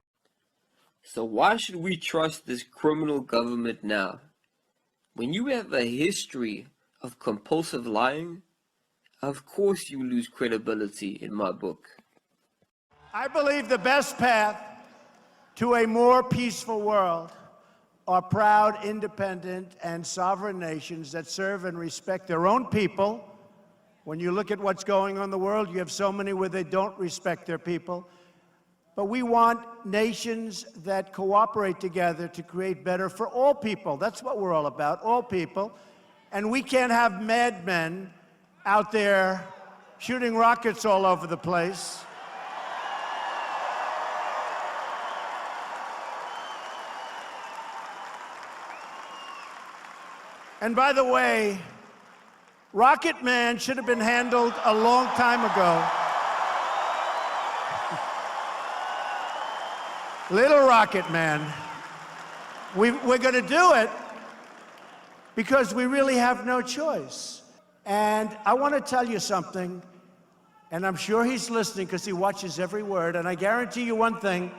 So why should we trust this criminal government now? When you have a history of compulsive lying, of course you lose credibility in my book. I believe the best path to a more peaceful world are proud, independent, and sovereign nations that serve and respect their own people. When you look at what's going on in the world, you have so many where they don't respect their people. But we want nations that cooperate together to create better for all people. That's what we're all about, all people. And we can't have madmen out there shooting rockets all over the place. And by the way, Rocket Man should have been handled a long time ago. Little Rocket Man. We're going to do it because we really have no choice. And I want to tell you something, and I'm sure he's listening because he watches every word, and I guarantee you one thing,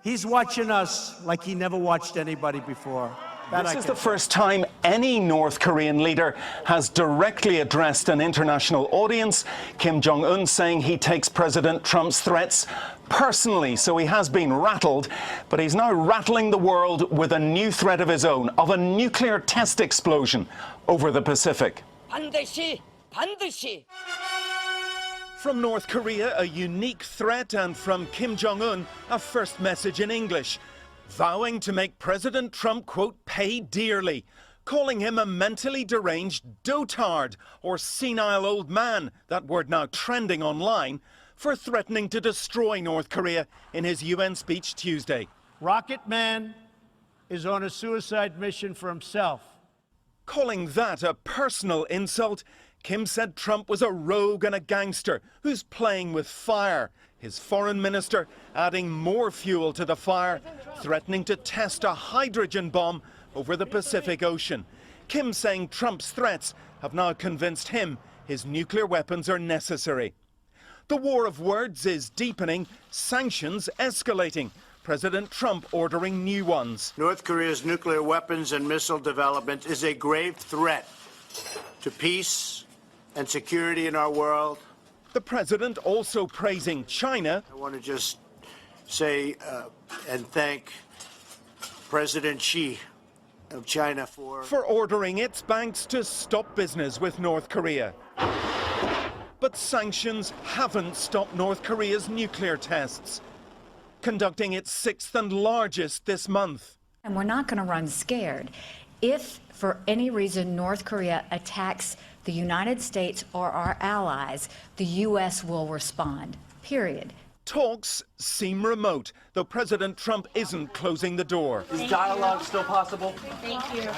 he's watching us like he never watched anybody before. This is the first time any North Korean leader has directly addressed an international audience. Kim Jong-un saying he takes President Trump's threats personally, so he has been rattled, but he's now rattling the world with a new threat of his own, of a nuclear test explosion over the Pacific. 반드시. From North Korea, a unique threat, and from Kim Jong-un, a first message in English, vowing to make President Trump, quote, pay dearly, calling him a mentally deranged dotard or senile old man, that word now trending online, for threatening to destroy North Korea in his UN speech Tuesday. Rocket Man is on a suicide mission for himself. Calling that a personal insult, Kim said Trump was a rogue and a gangster who's playing with fire. His foreign minister adding more fuel to the fire, threatening to test a hydrogen bomb over the Pacific Ocean. Kim saying Trump's threats have now convinced him his nuclear weapons are necessary. The war of words is deepening, sanctions escalating. President Trump ordering new ones. North Korea's nuclear weapons and missile development is a grave threat to peace and security in our world. The president also praising China. I want to just say and thank President Xi of China for ordering its banks to stop business with North Korea. But sanctions haven't stopped North Korea's nuclear tests, conducting its 6th and largest this month. And we're not going to run scared. If, for any reason, North Korea attacks the United States or our allies, the U.S. will respond, period. Talks seem remote, though President Trump isn't closing the door. Is dialogue still possible? Thank you.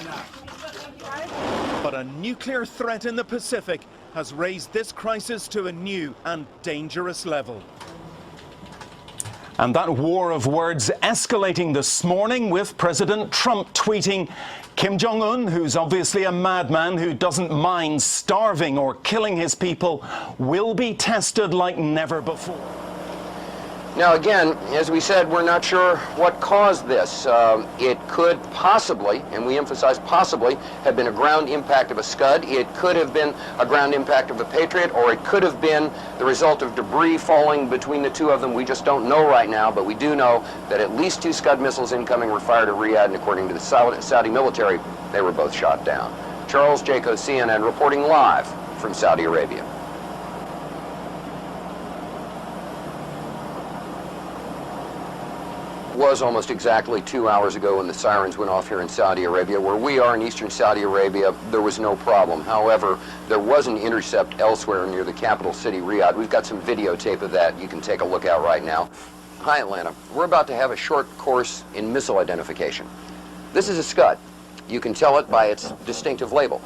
But a nuclear threat in the Pacific has raised this crisis to a new and dangerous level. And that war of words escalating this morning with President Trump tweeting, Kim Jong-un, who's obviously a madman who doesn't mind starving or killing his people, will be tested like never before. Now, again, as we said, we're not sure what caused this. It could possibly, and we emphasize possibly, have been a ground impact of a Scud. It could have been a ground impact of a Patriot, or it could have been the result of debris falling between the two of them. We just don't know right now, but we do know that at least 2 Scud missiles incoming were fired at Riyadh, and according to the Saudi military, they were both shot down. Charles Jaco, CNN, reporting live from Saudi Arabia. Was almost exactly 2 hours ago when the sirens went off here in Saudi Arabia. Where we are in eastern Saudi Arabia, there was no problem. However, there was an intercept elsewhere near the capital city, Riyadh. We've got some videotape of that you can take a look at right now. Hi, Atlanta. We're about to have a short course in missile identification. This is a Scud. You can tell it by its distinctive label.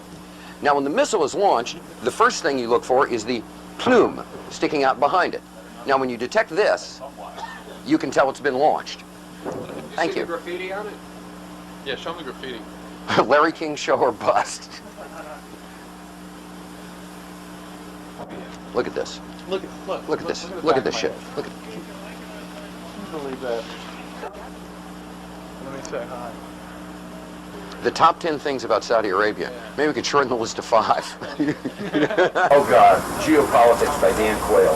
Now, when the missile is launched, the first thing you look for is the plume sticking out behind it. Now, when you detect this, you can tell it's been launched. Thank you. See the graffiti on it? Yeah, show me graffiti. Larry King show or bust. Look at this. Look at this. Look at this shit. Look at. Can you believe that? Let me say hi. The top 10 things about Saudi Arabia. Maybe we could shorten the list to 5. Oh God, Geopolitics by Dan Quayle.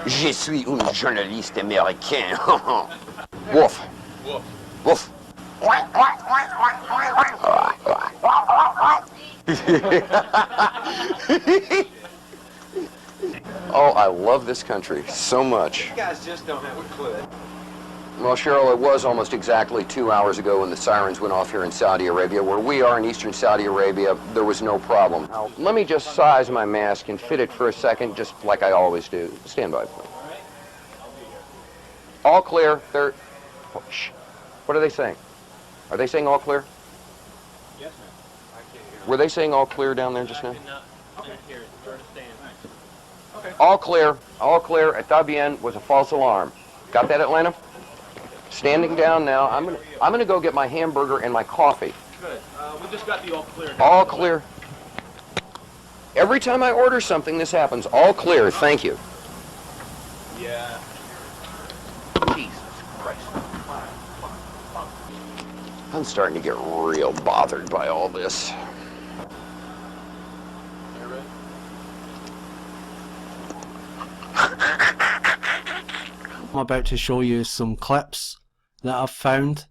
Je suis un journaliste américain. Wolf. Wolf. Oh, I love this country so much. You guys just don't have a clue. Well, Cheryl, it was almost exactly 2 hours ago when the sirens went off here in Saudi Arabia. Where we are in eastern Saudi Arabia, there was no problem. Now, let me just size my mask and fit it for a second, just like I always do. Stand by, please. All clear. They're... Oh, shh. What are they saying? Are they saying all clear? Yes, ma'am. I can't hear. Were they saying all clear down there just now? Okay. Hear it. Understand. Okay. All clear. All clear. Está bien was a false alarm. Got that, Atlanta? Standing down now. I'm gonna go get my hamburger and my coffee. Good. We just got the all clear. All clear. Every time I order something, this happens. All clear. Thank you. Yeah. Jesus Christ. I'm starting to get real bothered by all this. I'm about to show you some clips that I've found.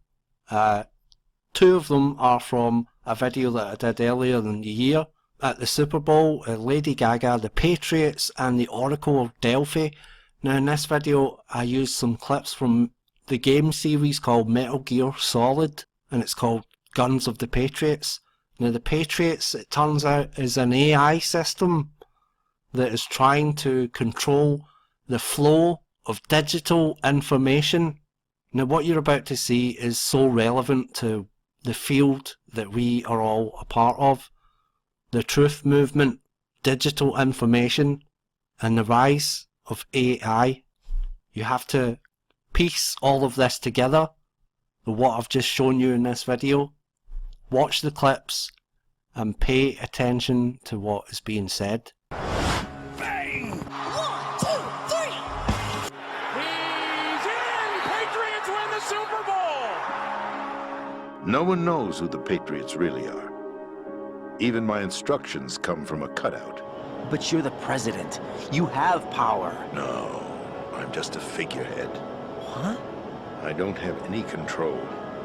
Two of them are from a video that I did earlier in the year at the Super Bowl. Lady Gaga, the Patriots and the Oracle of Delphi. Now in this video I used some clips from the game series called Metal Gear Solid, and it's called Guns of the Patriots. Now the Patriots, it turns out, is an AI system that is trying to control the flow of digital information. Now what you're about to see is so relevant to the field that we are all a part of. The truth movement, digital information, and the rise of AI. You have to piece all of this together, what I've just shown you in this video. Watch the clips and pay attention to what is being said. Bang! 1, 2, 3! He's in! Patriots win the Super Bowl! No one knows who the Patriots really are. Even my instructions come from a cutout. But you're the president. You have power. No, I'm just a figurehead. What? I don't have any control.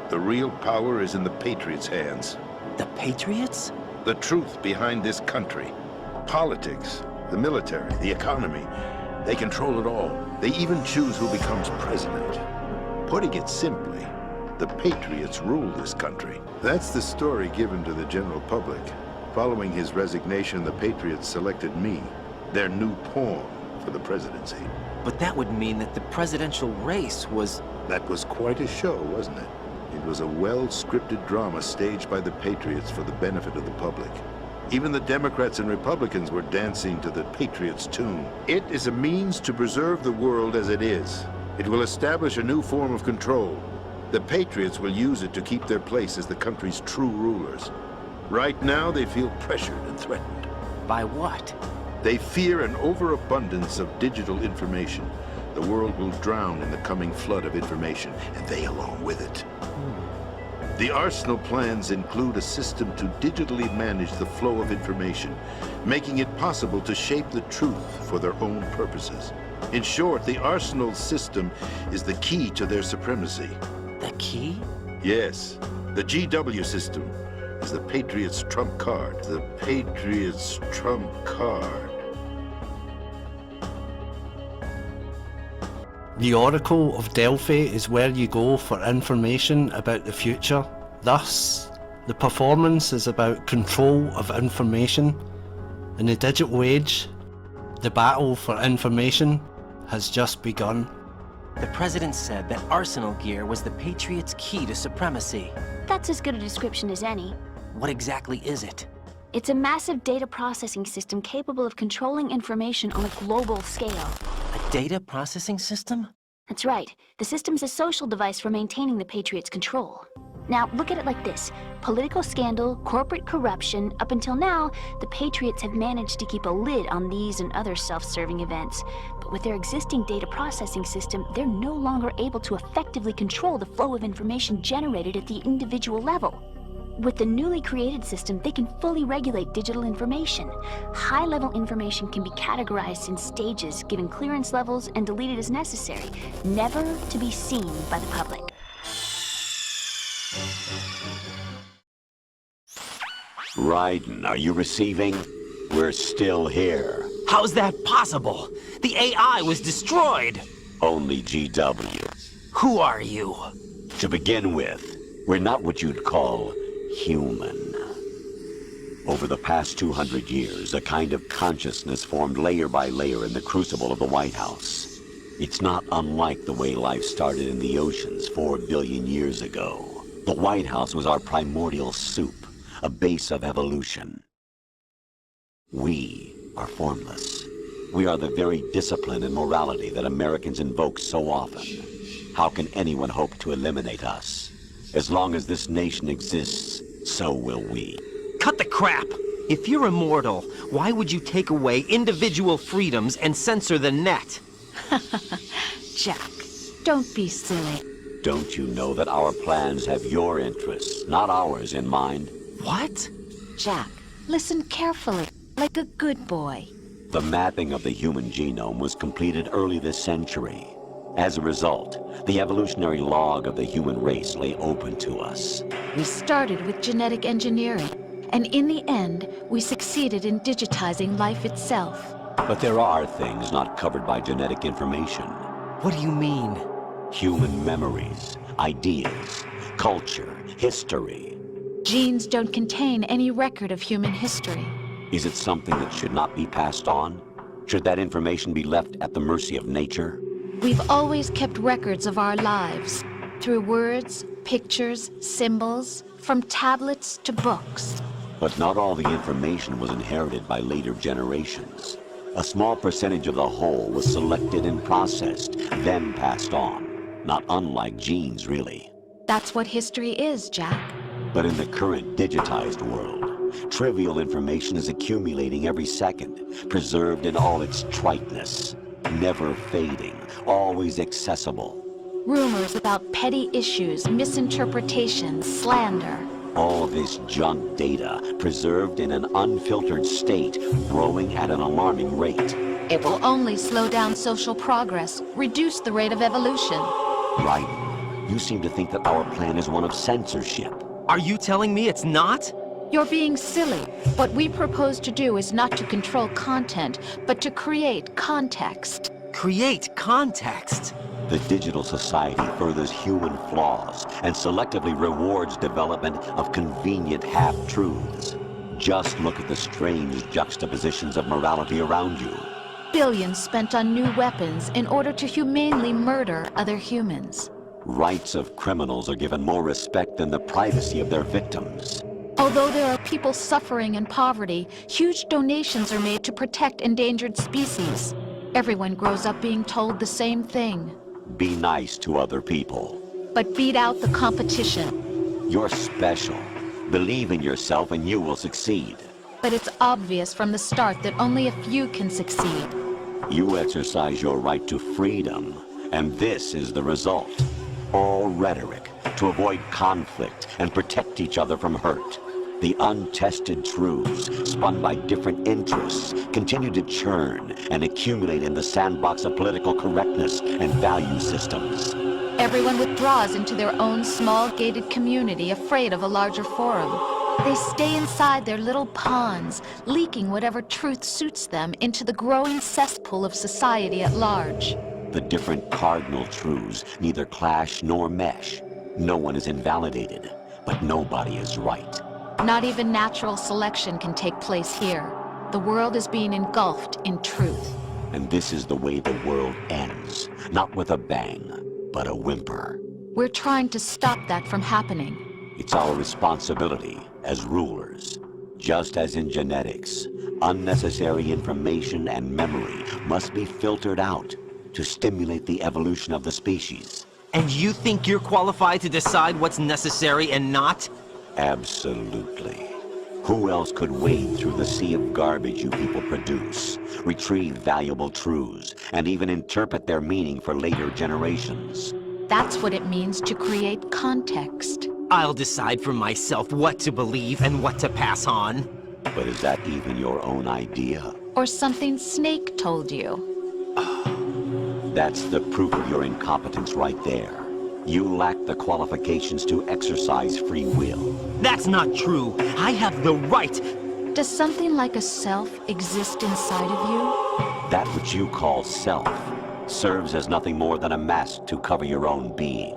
The real power is in the Patriots' hands. The Patriots? The truth behind this country. Politics, the military, the economy. They control it all. They even choose who becomes president. Putting it simply, the Patriots rule this country. That's the story given to the general public. Following his resignation, the Patriots selected me, their new pawn for the presidency. But that would mean that the presidential race was... That was quite a show, wasn't it? It was a well-scripted drama staged by the Patriots for the benefit of the public. Even the Democrats and Republicans were dancing to the Patriots' tune. It is a means to preserve the world as it is. It will establish a new form of control. The Patriots will use it to keep their place as the country's true rulers. Right now, they feel pressured and threatened. By what? They fear an overabundance of digital information. The world will drown in the coming flood of information, and they along with it. The arsenal plans include a system to digitally manage the flow of information, making it possible to shape the truth for their own purposes. In short, the arsenal system is the key to their supremacy. The key? Yes. The GW system is the Patriots' trump card. The Patriots' trump card. The Oracle of Delphi is where you go for information about the future. Thus, the performance is about control of information. In the digital age, the battle for information has just begun. The president said that Arsenal Gear was the Patriots' key to supremacy. That's as good a description as any. What exactly is it? It's a massive data processing system capable of controlling information on a global scale. A data processing system? That's right. The system's a social device for maintaining the Patriots' control. Now, look at it like this. Political scandal, corporate corruption, up until now, the Patriots have managed to keep a lid on these and other self-serving events. But with their existing data processing system, they're no longer able to effectively control the flow of information generated at the individual level. With the newly created system, they can fully regulate digital information. High-level information can be categorized in stages, given clearance levels, and deleted as necessary, never to be seen by the public. Raiden, are you receiving? We're still here. How's that possible? The AI was destroyed! Only GW. Who are you? To begin with, we're not what you'd call human. Over the past 200 years, a kind of consciousness formed layer by layer in the crucible of the White House. It's not unlike the way life started in the oceans 4 billion years ago. The White House was our primordial soup, a base of evolution. We are formless. We are the very discipline and morality that Americans invoke so often. How can anyone hope to eliminate us? As long as this nation exists, so will we. Cut the crap! If you're immortal, why would you take away individual freedoms and censor the net? Jack, don't be silly. Don't you know that our plans have your interests, not ours, in mind? What? Jack, listen carefully, like a good boy. The mapping of the human genome was completed early this century. As a result, the evolutionary log of the human race lay open to us. We started with genetic engineering, and in the end, we succeeded in digitizing life itself. But there are things not covered by genetic information. What do you mean? Human memories, ideas, culture, history. Genes don't contain any record of human history. Is it something that should not be passed on? Should that information be left at the mercy of nature? We've always kept records of our lives, through words, pictures, symbols, from tablets to books. But not all the information was inherited by later generations. A small percentage of the whole was selected and processed, then passed on. Not unlike genes, really. That's what history is, Jack. But in the current digitized world, trivial information is accumulating every second, preserved in all its triteness, never fading, always accessible. Rumors about petty issues, misinterpretations, slander. All this junk data, preserved in an unfiltered state, growing at an alarming rate. It will only slow down social progress, reduce the rate of evolution. Right. You seem to think that our plan is one of censorship. Are you telling me it's not? You're being silly. What we propose to do is not to control content, but to create context. Create context? The digital society furthers human flaws and selectively rewards development of convenient half-truths. Just look at the strange juxtapositions of morality around you. Billions spent on new weapons in order to humanely murder other humans. Rights of criminals are given more respect than the privacy of their victims. Although there are people suffering in poverty, huge donations are made to protect endangered species. Everyone grows up being told the same thing. Be nice to other people. But beat out the competition. You're special. Believe in yourself and you will succeed. But it's obvious from the start that only a few can succeed. You exercise your right to freedom, and this is the result. All rhetoric to avoid conflict and protect each other from hurt. The untested truths, spun by different interests, continue to churn and accumulate in the sandbox of political correctness and value systems. Everyone withdraws into their own small gated community, afraid of a larger forum. They stay inside their little ponds, leaking whatever truth suits them into the growing cesspool of society at large. The different cardinal truths neither clash nor mesh. No one is invalidated, but nobody is right. Not even natural selection can take place here. The world is being engulfed in truth. And this is the way the world ends. Not with a bang, but a whimper. We're trying to stop that from happening. It's our responsibility as rulers. Just as in genetics, unnecessary information and memory must be filtered out to stimulate the evolution of the species. And you think you're qualified to decide what's necessary and not? Absolutely. Who else could wade through the sea of garbage you people produce, retrieve valuable truths, and even interpret their meaning for later generations? That's what it means to create context. I'll decide for myself what to believe and what to pass on. But is that even your own idea? Or something Snake told you? That's the proof of your incompetence right there. You lack the qualifications to exercise free will. That's not true. I have the right. Does something like a self exist inside of you? That which you call self serves as nothing more than a mask to cover your own being.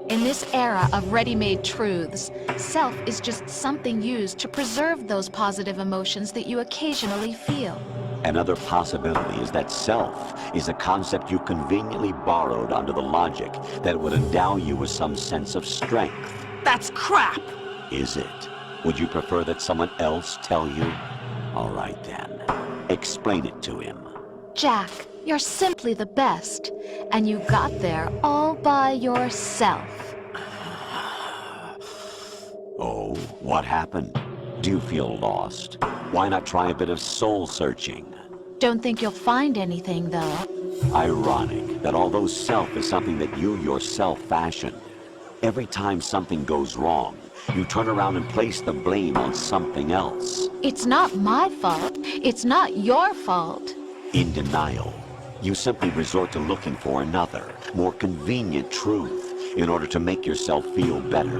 In this era of ready-made truths, self is just something used to preserve those positive emotions that you occasionally feel. Another possibility is that self is a concept you conveniently borrowed under the logic that would endow you with some sense of strength. That's crap! Is it? Would you prefer that someone else tell you? All right then, explain it to him. Jack, you're simply the best, and you got there all by yourself. Oh, what happened? Do you feel lost? Why not try a bit of soul searching? Don't think you'll find anything, though. Ironic that although self is something that you yourself fashioned, every time something goes wrong, you turn around and place the blame on something else. It's not my fault. It's not your fault. In denial, you simply resort to looking for another, more convenient truth in order to make yourself feel better.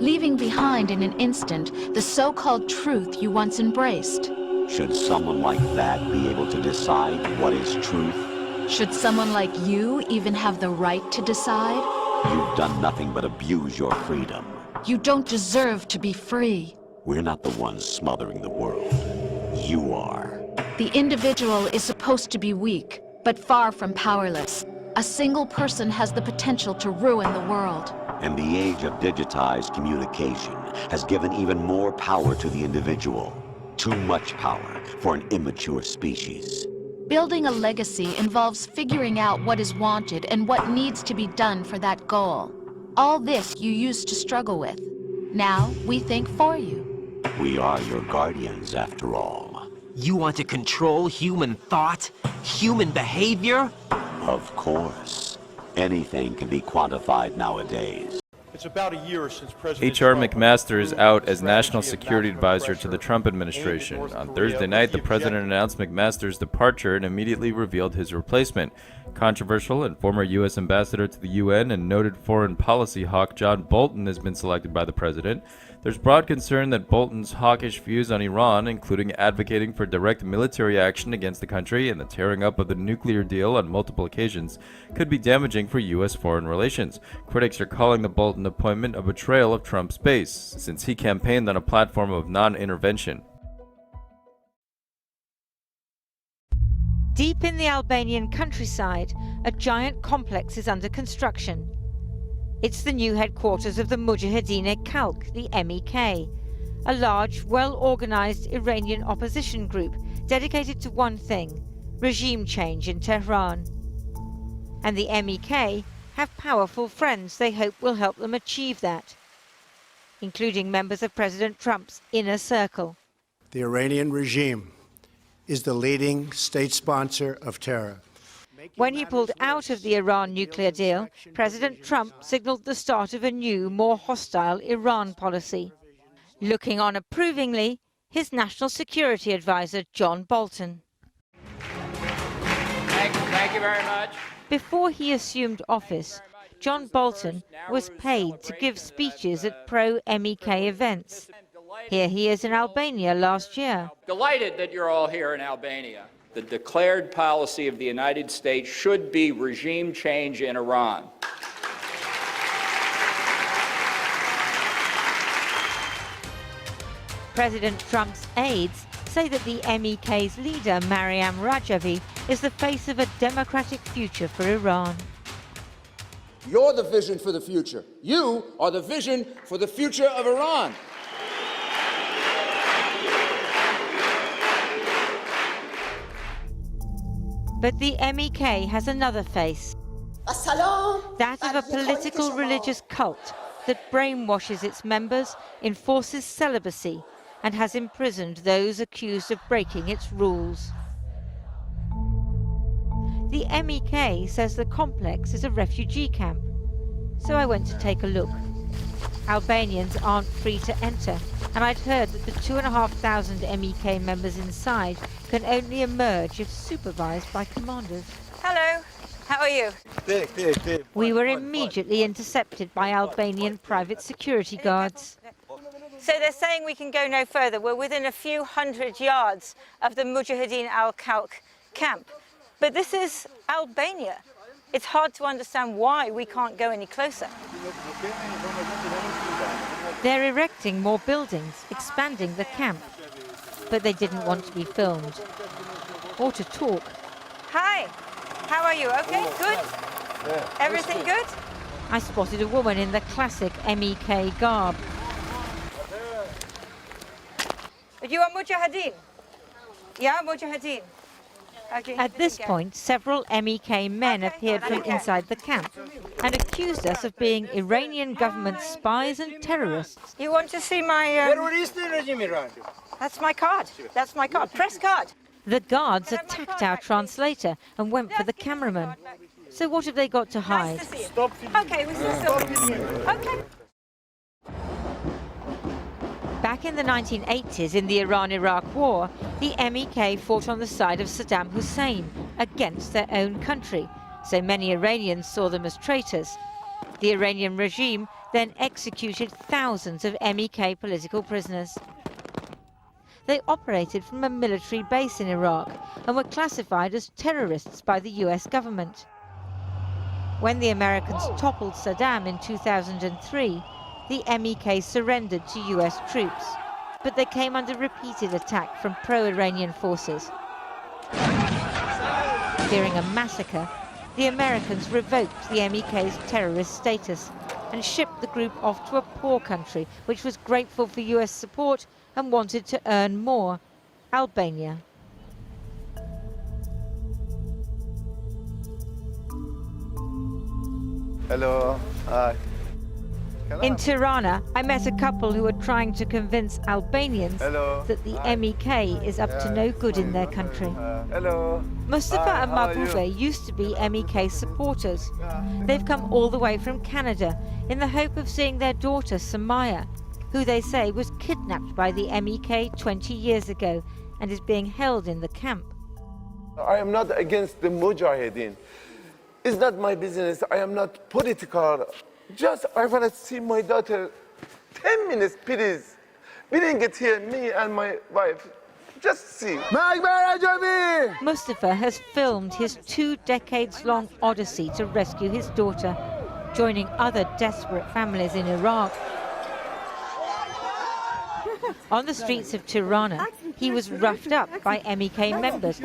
Leaving behind in an instant the so-called truth you once embraced. Should someone like that be able to decide what is truth? Should someone like you even have the right to decide? You've done nothing but abuse your freedom. You don't deserve to be free. We're not the ones smothering the world. You are. The individual is supposed to be weak, but far from powerless. A single person has the potential to ruin the world. And the age of digitized communication has given even more power to the individual. Too much power for an immature species. Building a legacy involves figuring out what is wanted and what needs to be done for that goal. All this you used to struggle with. Now we think for you. We are your guardians, after all. You want to control human thought? Human behavior? Of course. Anything can be quantified nowadays. It's about a year since President H.R. McMaster is out as National Security Advisor to the Trump administration. On Thursday night, the president announced McMaster's departure and immediately revealed his replacement. Controversial and former U.S. ambassador to the UN and noted foreign policy hawk John Bolton has been selected by the president. There's broad concern that Bolton's hawkish views on Iran, including advocating for direct military action against the country and the tearing up of the nuclear deal on multiple occasions, could be damaging for U.S. foreign relations. Critics are calling the Bolton appointment a betrayal of Trump's base, since he campaigned on a platform of non-intervention. Deep in the Albanian countryside, a giant complex is under construction. It's the new headquarters of the Mujahedin-e-Khalq, the MEK, a large, well-organized Iranian opposition group dedicated to one thing: regime change in Tehran. And the MEK have powerful friends they hope will help them achieve that, including members of President Trump's inner circle. The Iranian regime is the leading state sponsor of terror. When he pulled out of the Iran nuclear deal, President Trump signaled the start of a new, more hostile Iran policy. Looking on approvingly, his national security advisor, John Bolton. Thank you very much. Before he assumed office, John Bolton was paid to give speeches at pro-MEK events. Here he is in Albania last year. Delighted that you're all here in Albania. The declared policy of the United States should be regime change in Iran. President Trump's aides say that the MEK's leader, Maryam Rajavi, is the face of a democratic future for Iran. You're the vision for the future. You are the vision for the future of Iran. But the MEK has another face, that of a political religious cult that brainwashes its members, enforces celibacy, and has imprisoned those accused of breaking its rules. The MEK says the complex is a refugee camp, so I went to take a look. Albanians aren't free to enter, and I'd heard that the 2,500 MEK members inside can only emerge if supervised by commanders. Hello, how are you? We were immediately intercepted by Albanian private security guards. So they're saying we can go no further. We're within a few hundred yards of the Mujahedin al-Khalq camp. But this is Albania. It's hard to understand why we can't go any closer. They're erecting more buildings, expanding the camp, but they didn't want to be filmed. or to talk. Hi, how are you? Okay, good? Everything good? I spotted a woman in the classic MEK garb. You are Mujahideen? Yeah, Mujahideen. Okay. At this point, several MEK men appeared from inside the camp and accused us of being Iranian government spies and terrorists. You want to see my... That's my card. That's my card. Press card. The guards attacked our translator and went for the cameraman. So what have they got to hide? Nice to see you. Okay, we see stop. Okay. Back in the 1980s, in the Iran-Iraq War, the MEK fought on the side of Saddam Hussein against their own country, so many Iranians saw them as traitors. The Iranian regime then executed thousands of MEK political prisoners. They operated from a military base in Iraq and were classified as terrorists by the US government. When the Americans toppled Saddam in 2003, the MEK surrendered to US troops, but they came under repeated attack from pro-Iranian forces. Fearing a massacre, the Americans revoked the MEK's terrorist status and shipped the group off to a poor country which was grateful for US support and wanted to earn more, Albania. Hello. Hi. In Tirana, I met a couple who were trying to convince Albanians Hello. that the MEK is up to no good in their country. Hello. Mustafa Hi, and how are you? Mahbube used to be MEK supporters. They've come all the way from Canada in the hope of seeing their daughter Samaya, who they say was kidnapped by the MEK 20 years ago and is being held in the camp. I am not against the Mujahideen. It's not my business. I am not political. Just, I want to see my daughter. 10 minutes, please. Bring it here, me and my wife. Just see. Mustafa has filmed his 2 decades-long odyssey to rescue his daughter, joining other desperate families in Iraq. On the streets of Tirana, he was roughed up by MEK members,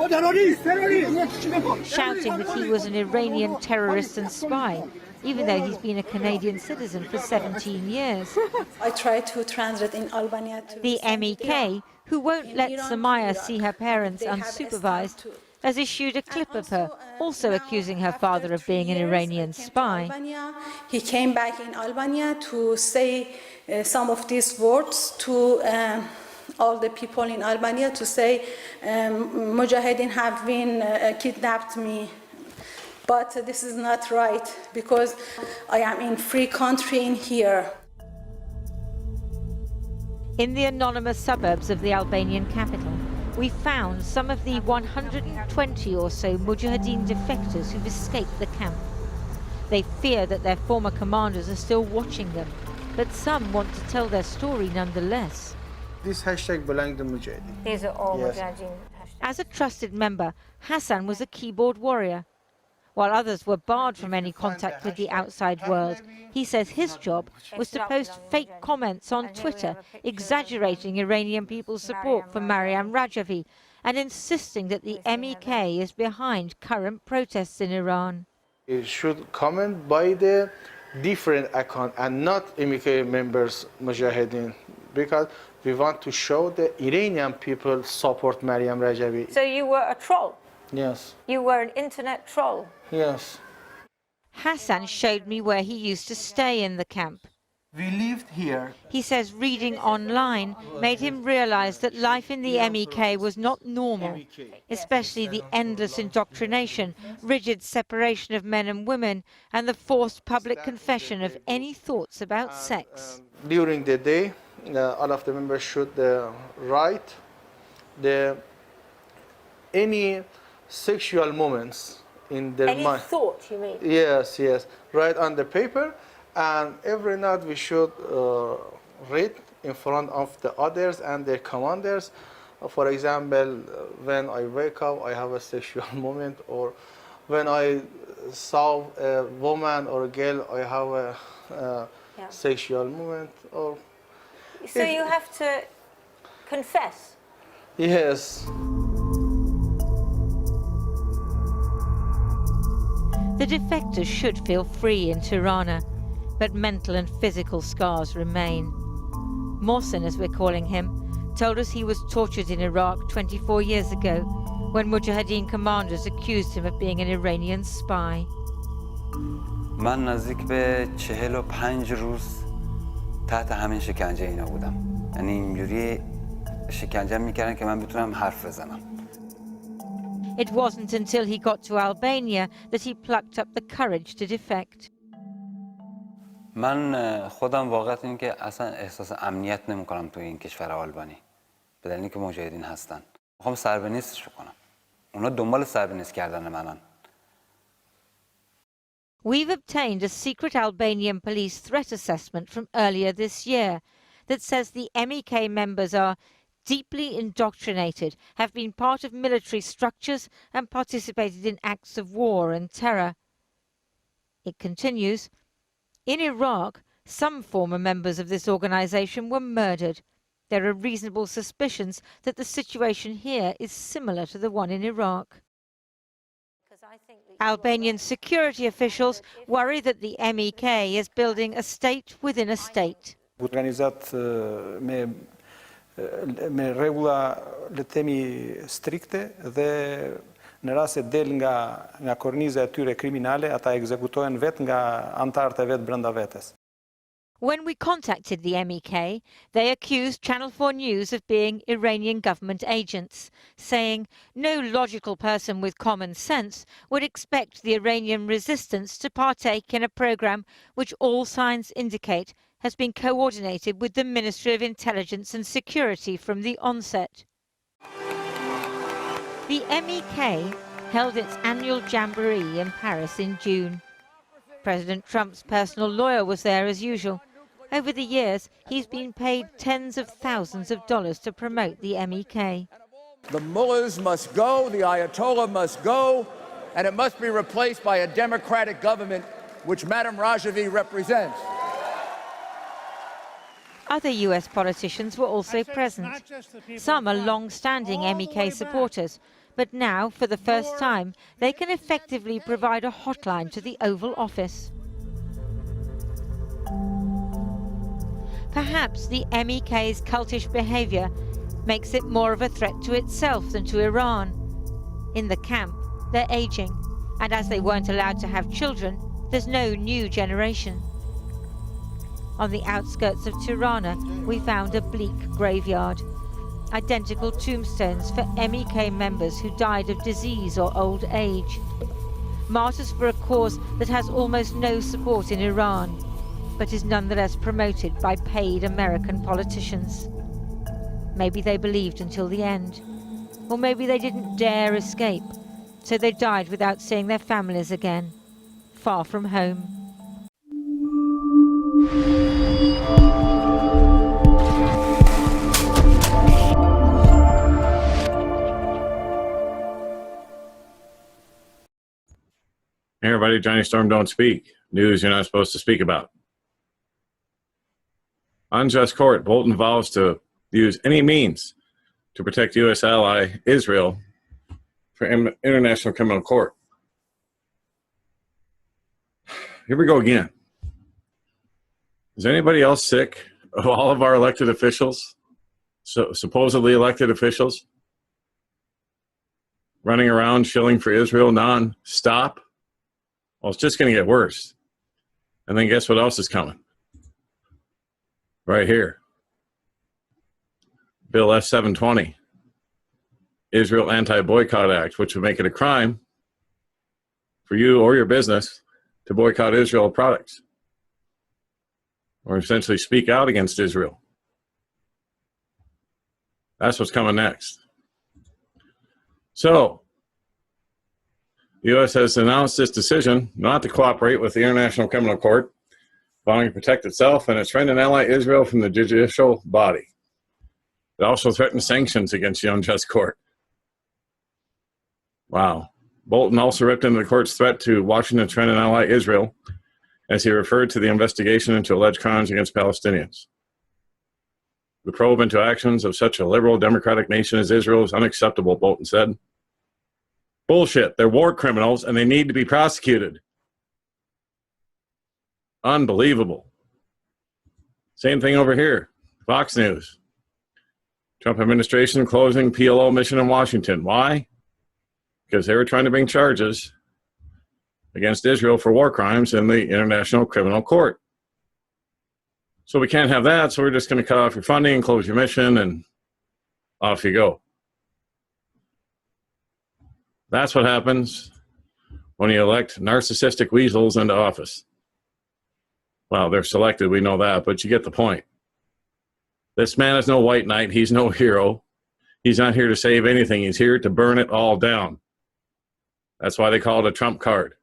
shouting that he was an Iranian terrorist and spy, even though he's been a Canadian citizen for 17 years. I try to translate in Albania. The MEK, who won't let Samaya see her parents unsupervised, has issued a clip of her, also accusing her father of being an Iranian spy. He came back in Albania to say some of these words to all the people in Albania, to say Mujahideen have been kidnapped me. But this is not right, because I am in free country in here. In the anonymous suburbs of the Albanian capital, we found some of the 120 or so Mujahideen defectors who've escaped the camp. They fear that their former commanders are still watching them, but some want to tell their story nonetheless. This hashtag belongs to Mujahideen. These are all Yes. Mujahideen. As a trusted member, Hassan was a keyboard warrior. While others were barred from any contact with the outside world, he says his job was to post fake comments on Twitter, exaggerating Iranian people's support for Maryam Rajavi and insisting that the MEK is behind current protests in Iran. It should comment by the different account and not MEK members Mujahideen, because we want to show the Iranian people support Maryam Rajavi. So you were a troll? Yes. You were an internet troll? Yes. Hassan showed me where he used to stay in the camp. We lived here. He says reading online made him realize that life in the MEK was not normal, especially the endless indoctrination, rigid separation of men and women, and the forced public confession of any thoughts about sex. During the day, all of the members should write any sexual moments in their Any mind. thought, you mean? Yes, yes. Write on the paper, and every night we should read in front of the others and their commanders. For example, when I wake up, I have a sexual moment, or when I saw a woman or a girl, I have a sexual moment. Or So you have to confess? yes. The defectors should feel free in Tirana, but mental and physical scars remain. Mohsen, as we're calling him, told us he was tortured in Iraq 24 years ago when Mujahideen commanders accused him of being an Iranian spy. من نزدیک به 45 روز تحت همین شکنجه اینا بودم. یعنی اینجوری شکنجه میکردن که من بتونم حرف بزنم. It wasn't until he got to Albania that he plucked up the courage to defect. من خودم واقعا این که اصلا احساس امنیت نمیکنم توی این کشور آلبانی. به دلیل اینکه مجاهدین هستن. میخوام سربنیستش کنم. اونا دنبال سربنیست کردن منن. We've obtained a secret Albanian police threat assessment from earlier this year that says the MEK members are deeply indoctrinated, have been part of military structures and participated in acts of war and terror. It continues, in Iraq, some former members of this organization were murdered. There are reasonable suspicions that the situation here is similar to the one in Iraq. Albanian security officials worry that the MEK is building a state within a state. Organizat me rregulla le të themi strikte dhe në rast se del nga korniza e tyre kriminale, ata ekzekutohen vetë nga antarët e vet brenda vetes. When we contacted the MEK, they accused Channel 4 News of being Iranian government agents, saying no logical person with common sense would expect the Iranian resistance to partake in a program which all signs indicate has been coordinated with the Ministry of Intelligence and Security from the onset. The MEK held its annual jamboree in Paris in June. President Trump's personal lawyer was there as usual. Over the years, he's been paid tens of thousands of dollars to promote the MEK. The mullahs must go, the Ayatollah must go, and it must be replaced by a democratic government, which Madam Rajavi represents. Other US politicians were also present. Some are long-standing MEK supporters, but now, for the first time, they can effectively provide a hotline to the Oval Office. Perhaps the MEK's cultish behavior makes it more of a threat to itself than to Iran. In the camp, they're aging, and as they weren't allowed to have children, there's no new generation. On the outskirts of Tirana, we found a bleak graveyard. Identical tombstones for MEK members who died of disease or old age. Martyrs for a cause that has almost no support in Iran, but is nonetheless promoted by paid American politicians. Maybe they believed until the end, or maybe they didn't dare escape, so they died without seeing their families again, far from home. Hey everybody, Johnny Storm Don't Speak. News you're not supposed to speak about. Unjust court, Bolton vows to use any means to protect U.S. ally Israel for International Criminal Court. Here we go again. Is anybody else sick of all of our elected officials, supposedly elected officials, running around shilling for Israel non-stop? Well, it's just going to get worse. And then guess what else is coming? Right here. Bill S-720, Israel Anti-Boycott Act, which would make it a crime for you or your business to boycott Israel products or essentially speak out against Israel. That's what's coming next. So, the U.S. has announced its decision not to cooperate with the International Criminal Court, vowing to protect itself and its friend and ally Israel from the judicial body. It also threatened sanctions against the unjust court. Wow. Bolton also ripped into the court's threat to Washington's friend and ally Israel as he referred to the investigation into alleged crimes against Palestinians. The probe into actions of such a liberal democratic nation as Israel is unacceptable, Bolton said. Bullshit. They're war criminals and they need to be prosecuted. Unbelievable. Same thing over here. Fox News. Trump administration closing PLO mission in Washington. Why? Because they were trying to bring charges against Israel for war crimes in the International Criminal Court. So we can't have that, so we're just going to cut off your funding and close your mission, and off you go. That's what happens when you elect narcissistic weasels into office. Well, they're selected, we know that, but you get the point. This man is no white knight. He's no hero. He's not here to save anything. He's here to burn it all down. That's why they call it a Trump card.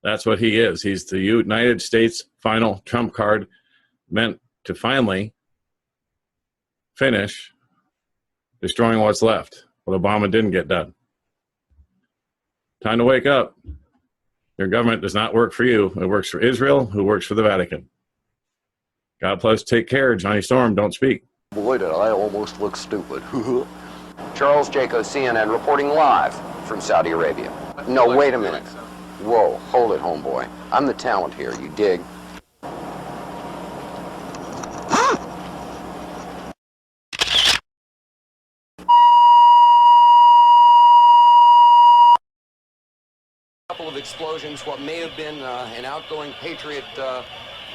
That's what he is. He's the United States final Trump card, meant to finally finish destroying what's left, what Obama didn't get done. Time to wake up. Your government does not work for you. It works for Israel, who works for the Vatican. God bless, take care. Johnny Storm, don't speak. Boy, did I almost look stupid. Charles Jaco, CNN, reporting live from Saudi Arabia. No, wait a minute. Whoa, hold it, homeboy. I'm the talent here, you dig? Couple of explosions, what may have been an outgoing Patriot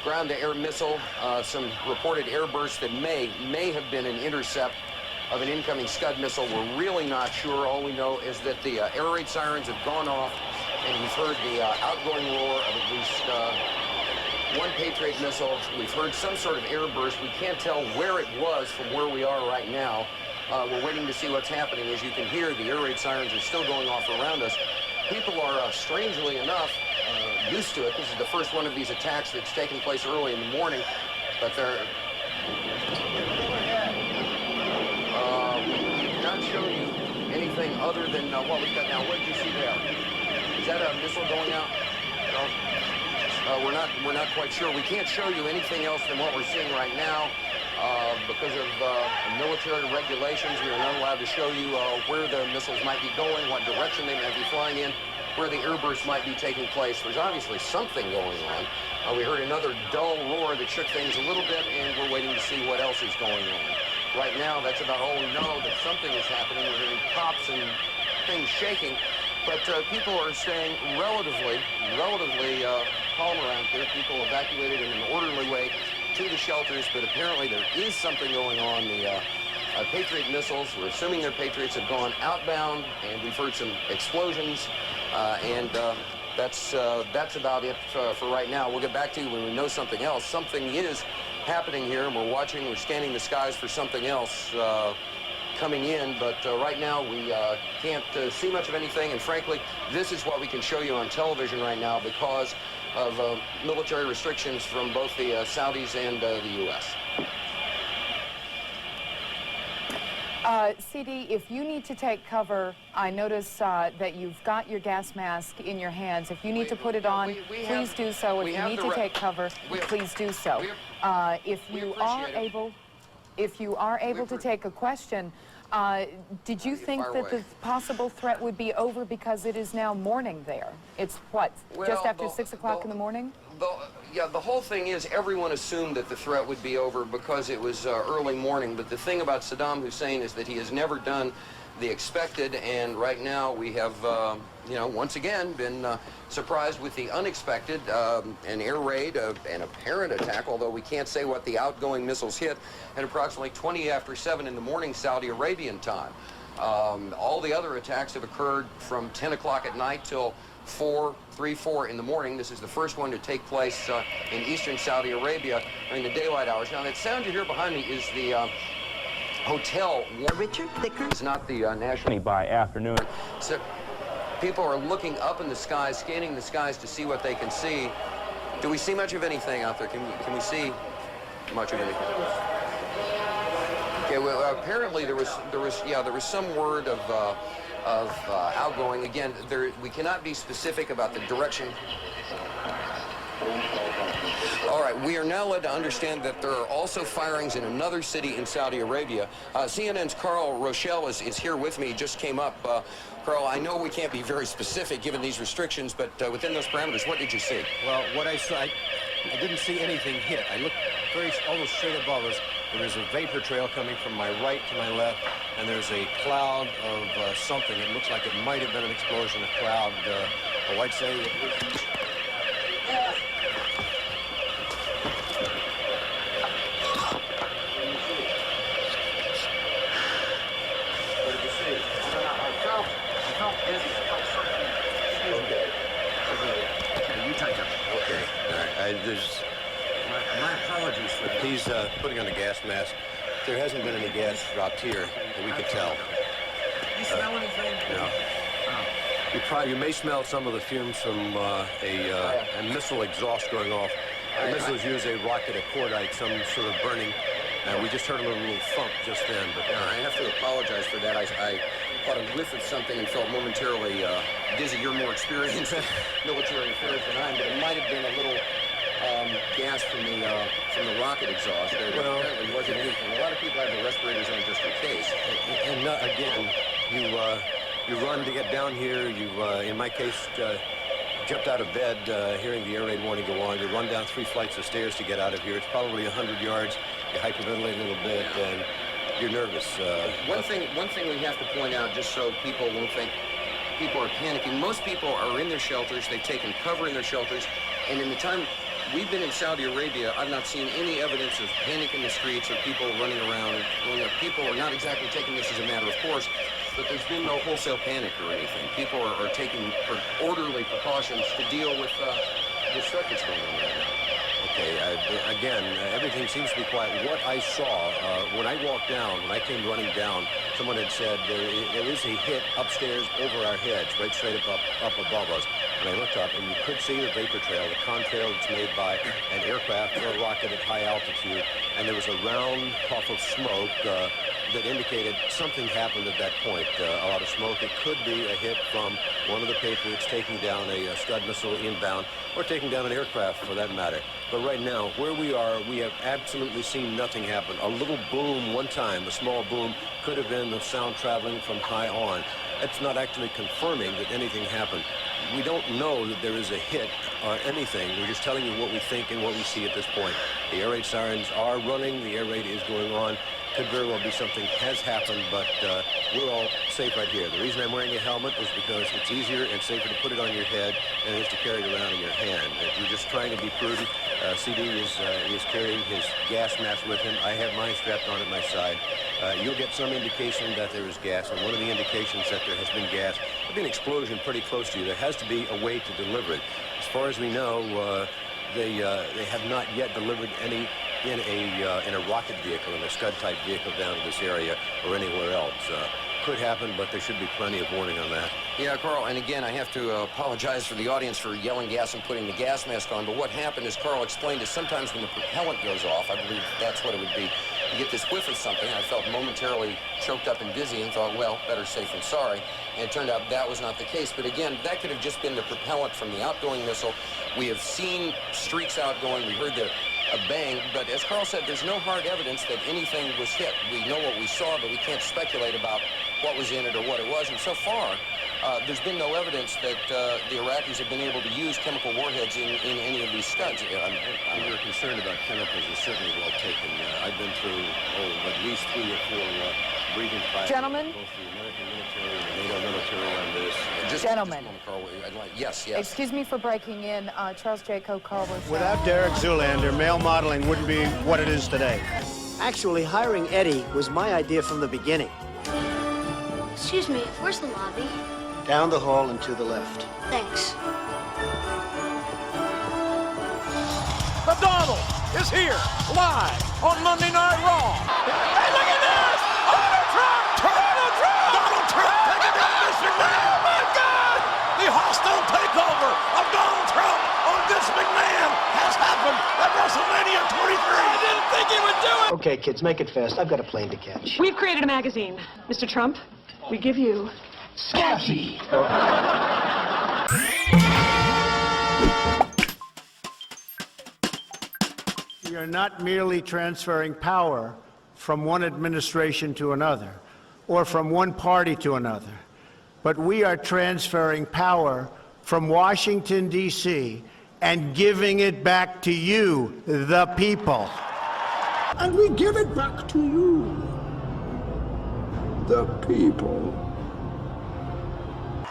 ground-to-air missile, some reported airbursts that may have been an intercept of an incoming Scud missile. We're really not sure. All we know is that the air raid sirens have gone off, and we've heard the outgoing roar of at least one Patriot missile. We've heard some sort of airburst. We can't tell where it was from where we are right now. We're waiting to see what's happening. As you can hear, the air raid sirens are still going off around us. People are, strangely enough, used to it. This is the first one of these attacks that's taken place early in the morning, but they're not showing you anything other than what we've got now. What did you see there? Is that a missile going out? No. We're not quite sure. We can't show you anything else than what we're seeing right now. Because of military regulations, we are not allowed to show you where the missiles might be going, what direction they might be flying in, where the airbursts might be taking place. There's obviously something going on. We heard another dull roar that shook things a little bit, and we're waiting to see what else is going on. Right now, that's about all we know, that something is happening. We're hearing pops and things shaking, but people are staying relatively calm around here. People evacuated in an orderly way to the shelters, but apparently there is something going on. The Patriot missiles, we're assuming they're Patriots, have gone outbound, and we've heard some explosions, and that's about it for right now. We'll get back to you when we know something else. Something is happening here, and we're scanning the skies for something else coming in, but right now we can't see much of anything, and frankly, this is what we can show you on television right now because of military restrictions from both the Saudis and the U.S. CD, if you need to take cover, I notice that you've got your gas mask in your hands. If you need to put it on, please do so. If you need to take cover, please do so. If you are able to take a question, did you think that the possible threat would be over because it is now morning there? It's what, just after 6 o'clock in the morning? The whole thing is everyone assumed that the threat would be over because it was early morning, but the thing about Saddam Hussein is that he has never done the expected, and right now we have, once again been surprised with the unexpected, an air raid, an apparent attack, although we can't say what the outgoing missiles hit, at approximately 20 after 7 in the morning Saudi Arabian time. All the other attacks have occurred from 10 o'clock at night till 3, 4 in the morning. This is the first one to take place in eastern Saudi Arabia during the daylight hours. Now, that sound you hear behind me is the hotel. Richard Thicker. It's not the national. By afternoon. So people are looking up in the skies, scanning the skies to see what they can see. Do we see much of anything out there? Can we see much of anything? Okay. Well, apparently there was some word of outgoing. Again, we cannot be specific about the direction. All right, we are now led to understand that there are also firings in another city in Saudi Arabia. CNN's Carl Rochelle is here with me, just came up. Carl, I know we can't be very specific given these restrictions, but within those parameters, what did you see? Well, what I saw, I didn't see anything hit. I looked almost straight above us. There is a vapor trail coming from my right to my left, and there's a cloud of something. It looks like it might have been an explosion, a cloud. I'd say it was... My apologies for that. He's putting on a gas mask. There hasn't been any gas dropped here that we could tell. You smell anything? No. You may smell some of the fumes from a missile exhaust going off. The missiles use a rocket, a cordite, some sort of burning. We just heard a little thump just then. But I have to apologize for that. I caught a whiff of something and felt momentarily dizzy. You're more experienced in military affairs than I am, but it might have been a little gas from the rocket exhaust. Well, it wasn't anything. A lot of people have the respirators on just in case. And again, you run to get down here. You, in my case, jumped out of bed hearing the air raid warning go on. You run down 3 flights of stairs to get out of here. It's probably 100 yards. You hyperventilate a little bit, and you're nervous. One thing we have to point out, just so people won't think people are panicking, most people are in their shelters. They've taken cover in their shelters, and in the time we've been in Saudi Arabia, I've not seen any evidence of panic in the streets or people running around. People are not exactly taking this as a matter of course, but there's been no wholesale panic or anything. People are taking orderly precautions to deal with the stuff that's going on right now. Okay, again, everything seems to be quiet. What I saw when I walked down, when I came running down, someone had said there is a hit upstairs over our heads, right straight up above us. And I looked up, and you could see the vapor trail, the contrail that's made by an aircraft or a rocket at high altitude. And there was a round puff of smoke that indicated something happened at that point. A lot of smoke. It could be a hit from one of the Patriots taking down a Scud missile inbound, or taking down an aircraft for that matter. But right now, where we are, we have absolutely seen nothing happen. A little boom one time, a small boom, could have been the sound traveling from high on. That's not actually confirming that anything happened. We don't know that there is a hit or anything. We're just telling you what we think and what we see at this point. The air raid sirens are running. The air raid is going on. Could very well be something has happened, but we're all safe right here. The reason I'm wearing a helmet is because it's easier and safer to put it on your head than it is to carry it around in your hand. If you're just trying to be prudent, CD is carrying his gas mask with him. I have mine strapped on at my side. You'll get some indication that there is gas, and one of the indications that there has been gas, there'll be an explosion pretty close to you. There has to be a way to deliver it. As far as we know, they have not yet delivered any in a rocket vehicle, in a Scud-type vehicle down to this area or anywhere else. Could happen, but there should be plenty of warning on that. Yeah, Carl, and again, I have to apologize for the audience for yelling gas and putting the gas mask on, but what happened, as Carl explained, is sometimes when the propellant goes off, I believe that's what it would be, you get this whiff of something. I felt momentarily choked up and dizzy and thought, well, better safe than sorry. And it turned out that was not the case. But again, that could have just been the propellant from the outgoing missile. We have seen streaks outgoing. We heard a bang, but as Carl said, there's no hard evidence that anything was hit. We know what we saw, but we can't speculate about what was in it or what it was. And so far, there's been no evidence that the Iraqis have been able to use chemical warheads in any of these Scuds. You're concerned about chemicals is certainly well taken. I've been through at least 3 or 4 briefings by Gentlemen? both the American military and the NATO military on this. Gentlemen. Carl, yes. Excuse me for breaking in. Charles Jaco, Carl Rochelle. Without Derek Zoolander, male modeling wouldn't be what it is today. Actually, hiring Eddie was my idea from the beginning. Excuse me, where's the lobby? Down the hall and to the left. Thanks. McDonald is here, live on Monday Night Raw. Hey, look at this! Donald Trump! Donald Trump taking down Vince McMahon! Oh, my God! The hostile takeover of Donald Trump on Vince McMahon has happened at WrestleMania 23. I didn't think he would do it! Okay, kids, make it fast. I've got a plane to catch. We've created a magazine. Mr. Trump, we give you Scotty. We are not merely transferring power from one administration to another, or from one party to another, but we are transferring power from Washington, D.C., and giving it back to you, the people. And we give it back to you, the people.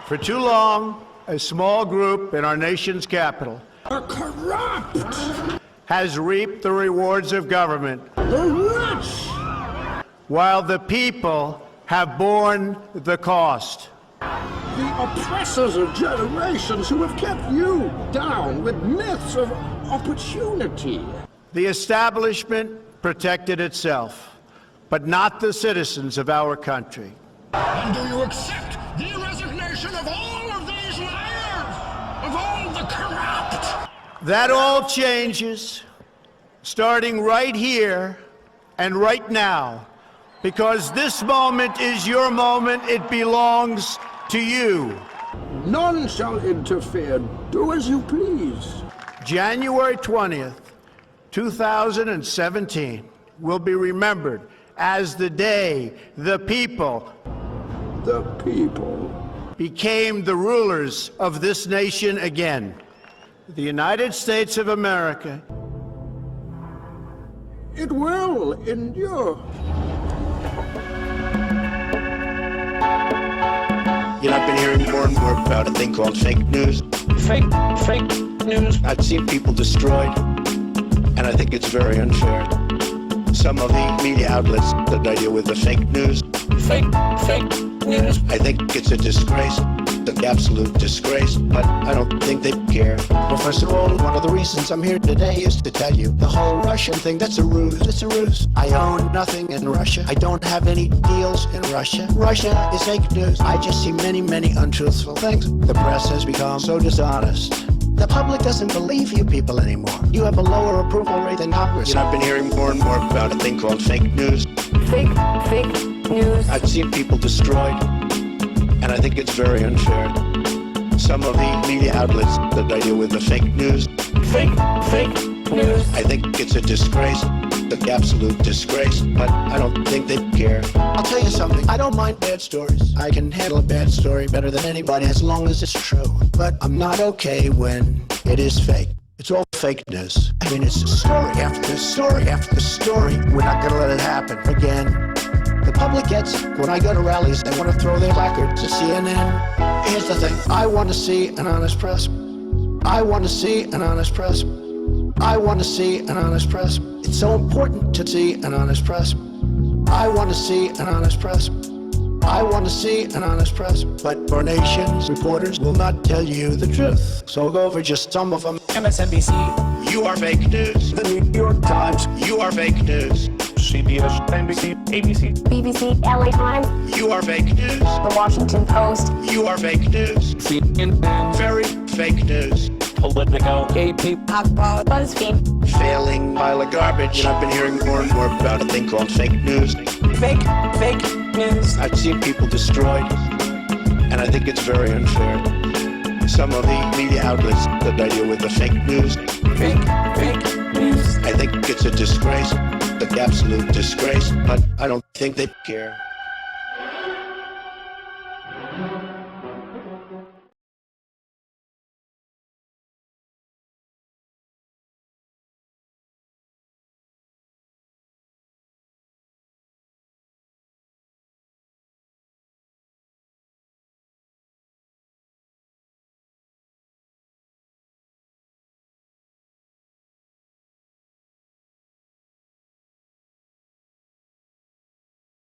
For too long, a small group in our nation's capital are corrupt, has reaped the rewards of government, the rich, while the people have borne the cost. The oppressors of generations who have kept you down with myths of opportunity. The establishment protected itself, but not the citizens of our country. And do you accept the resignation of all of these liars, of all the corrupt? That all changes, starting right here and right now, because this moment is your moment. It belongs to you. None shall interfere. Do as you please. January 20th, 2017 will be remembered as the day the people became the rulers of this nation again. The United States of America. It will endure. You know, I've been hearing more and more about a thing called fake news. Fake news. I've seen people destroyed, and I think it's very unfair. Some of the media outlets that I deal with are fake news. Fake news. I think it's a disgrace, an absolute disgrace, but I don't think they care. Well, first of all, one of the reasons I'm here today is to tell you the whole Russian thing, that's a ruse. It's a ruse. I own nothing in Russia. I don't have any deals in Russia. Russia is fake news. I just see many, many untruthful things. The press has become so dishonest. The public doesn't believe you people anymore. You have a lower approval rate than Congress. You know, I've been hearing more and more about a thing called fake news. Fake news. I've seen people destroyed, and I think it's very unfair. Some of the media outlets that I deal with are fake news. Fake news. I think it's a disgrace, an absolute disgrace, but I don't think they care. I'll tell you something, I don't mind bad stories. I can handle a bad story better than anybody as long as it's true. But I'm not okay when it is fake. It's all fake news. I mean, it's story after story after story. We're not gonna let it happen again. The public gets it. When I go to rallies, they want to throw their placards to CNN. Here's the thing. I want to see an honest press. I want to see an honest press. I want to see an honest press. It's so important to see an honest press. I want to see an honest press. I want to see an honest press. But our nation's reporters will not tell you the truth. So I'll go over just some of them. MSNBC. You are fake news. The New York Times. You are fake news. CBS, NBC, ABC, BBC, LA Times. You are fake news. The Washington Post. You are fake news. CNN. Very fake news. Politico, AP, Akbar, BuzzFeed. Failing pile of garbage. And I've been hearing more and more about a thing called fake news. Fake news. I've seen people destroyed, and I think it's very unfair. Some of the media outlets that I deal with are fake news. Fake news. I think it's a disgrace, an absolute disgrace, but I don't think they care.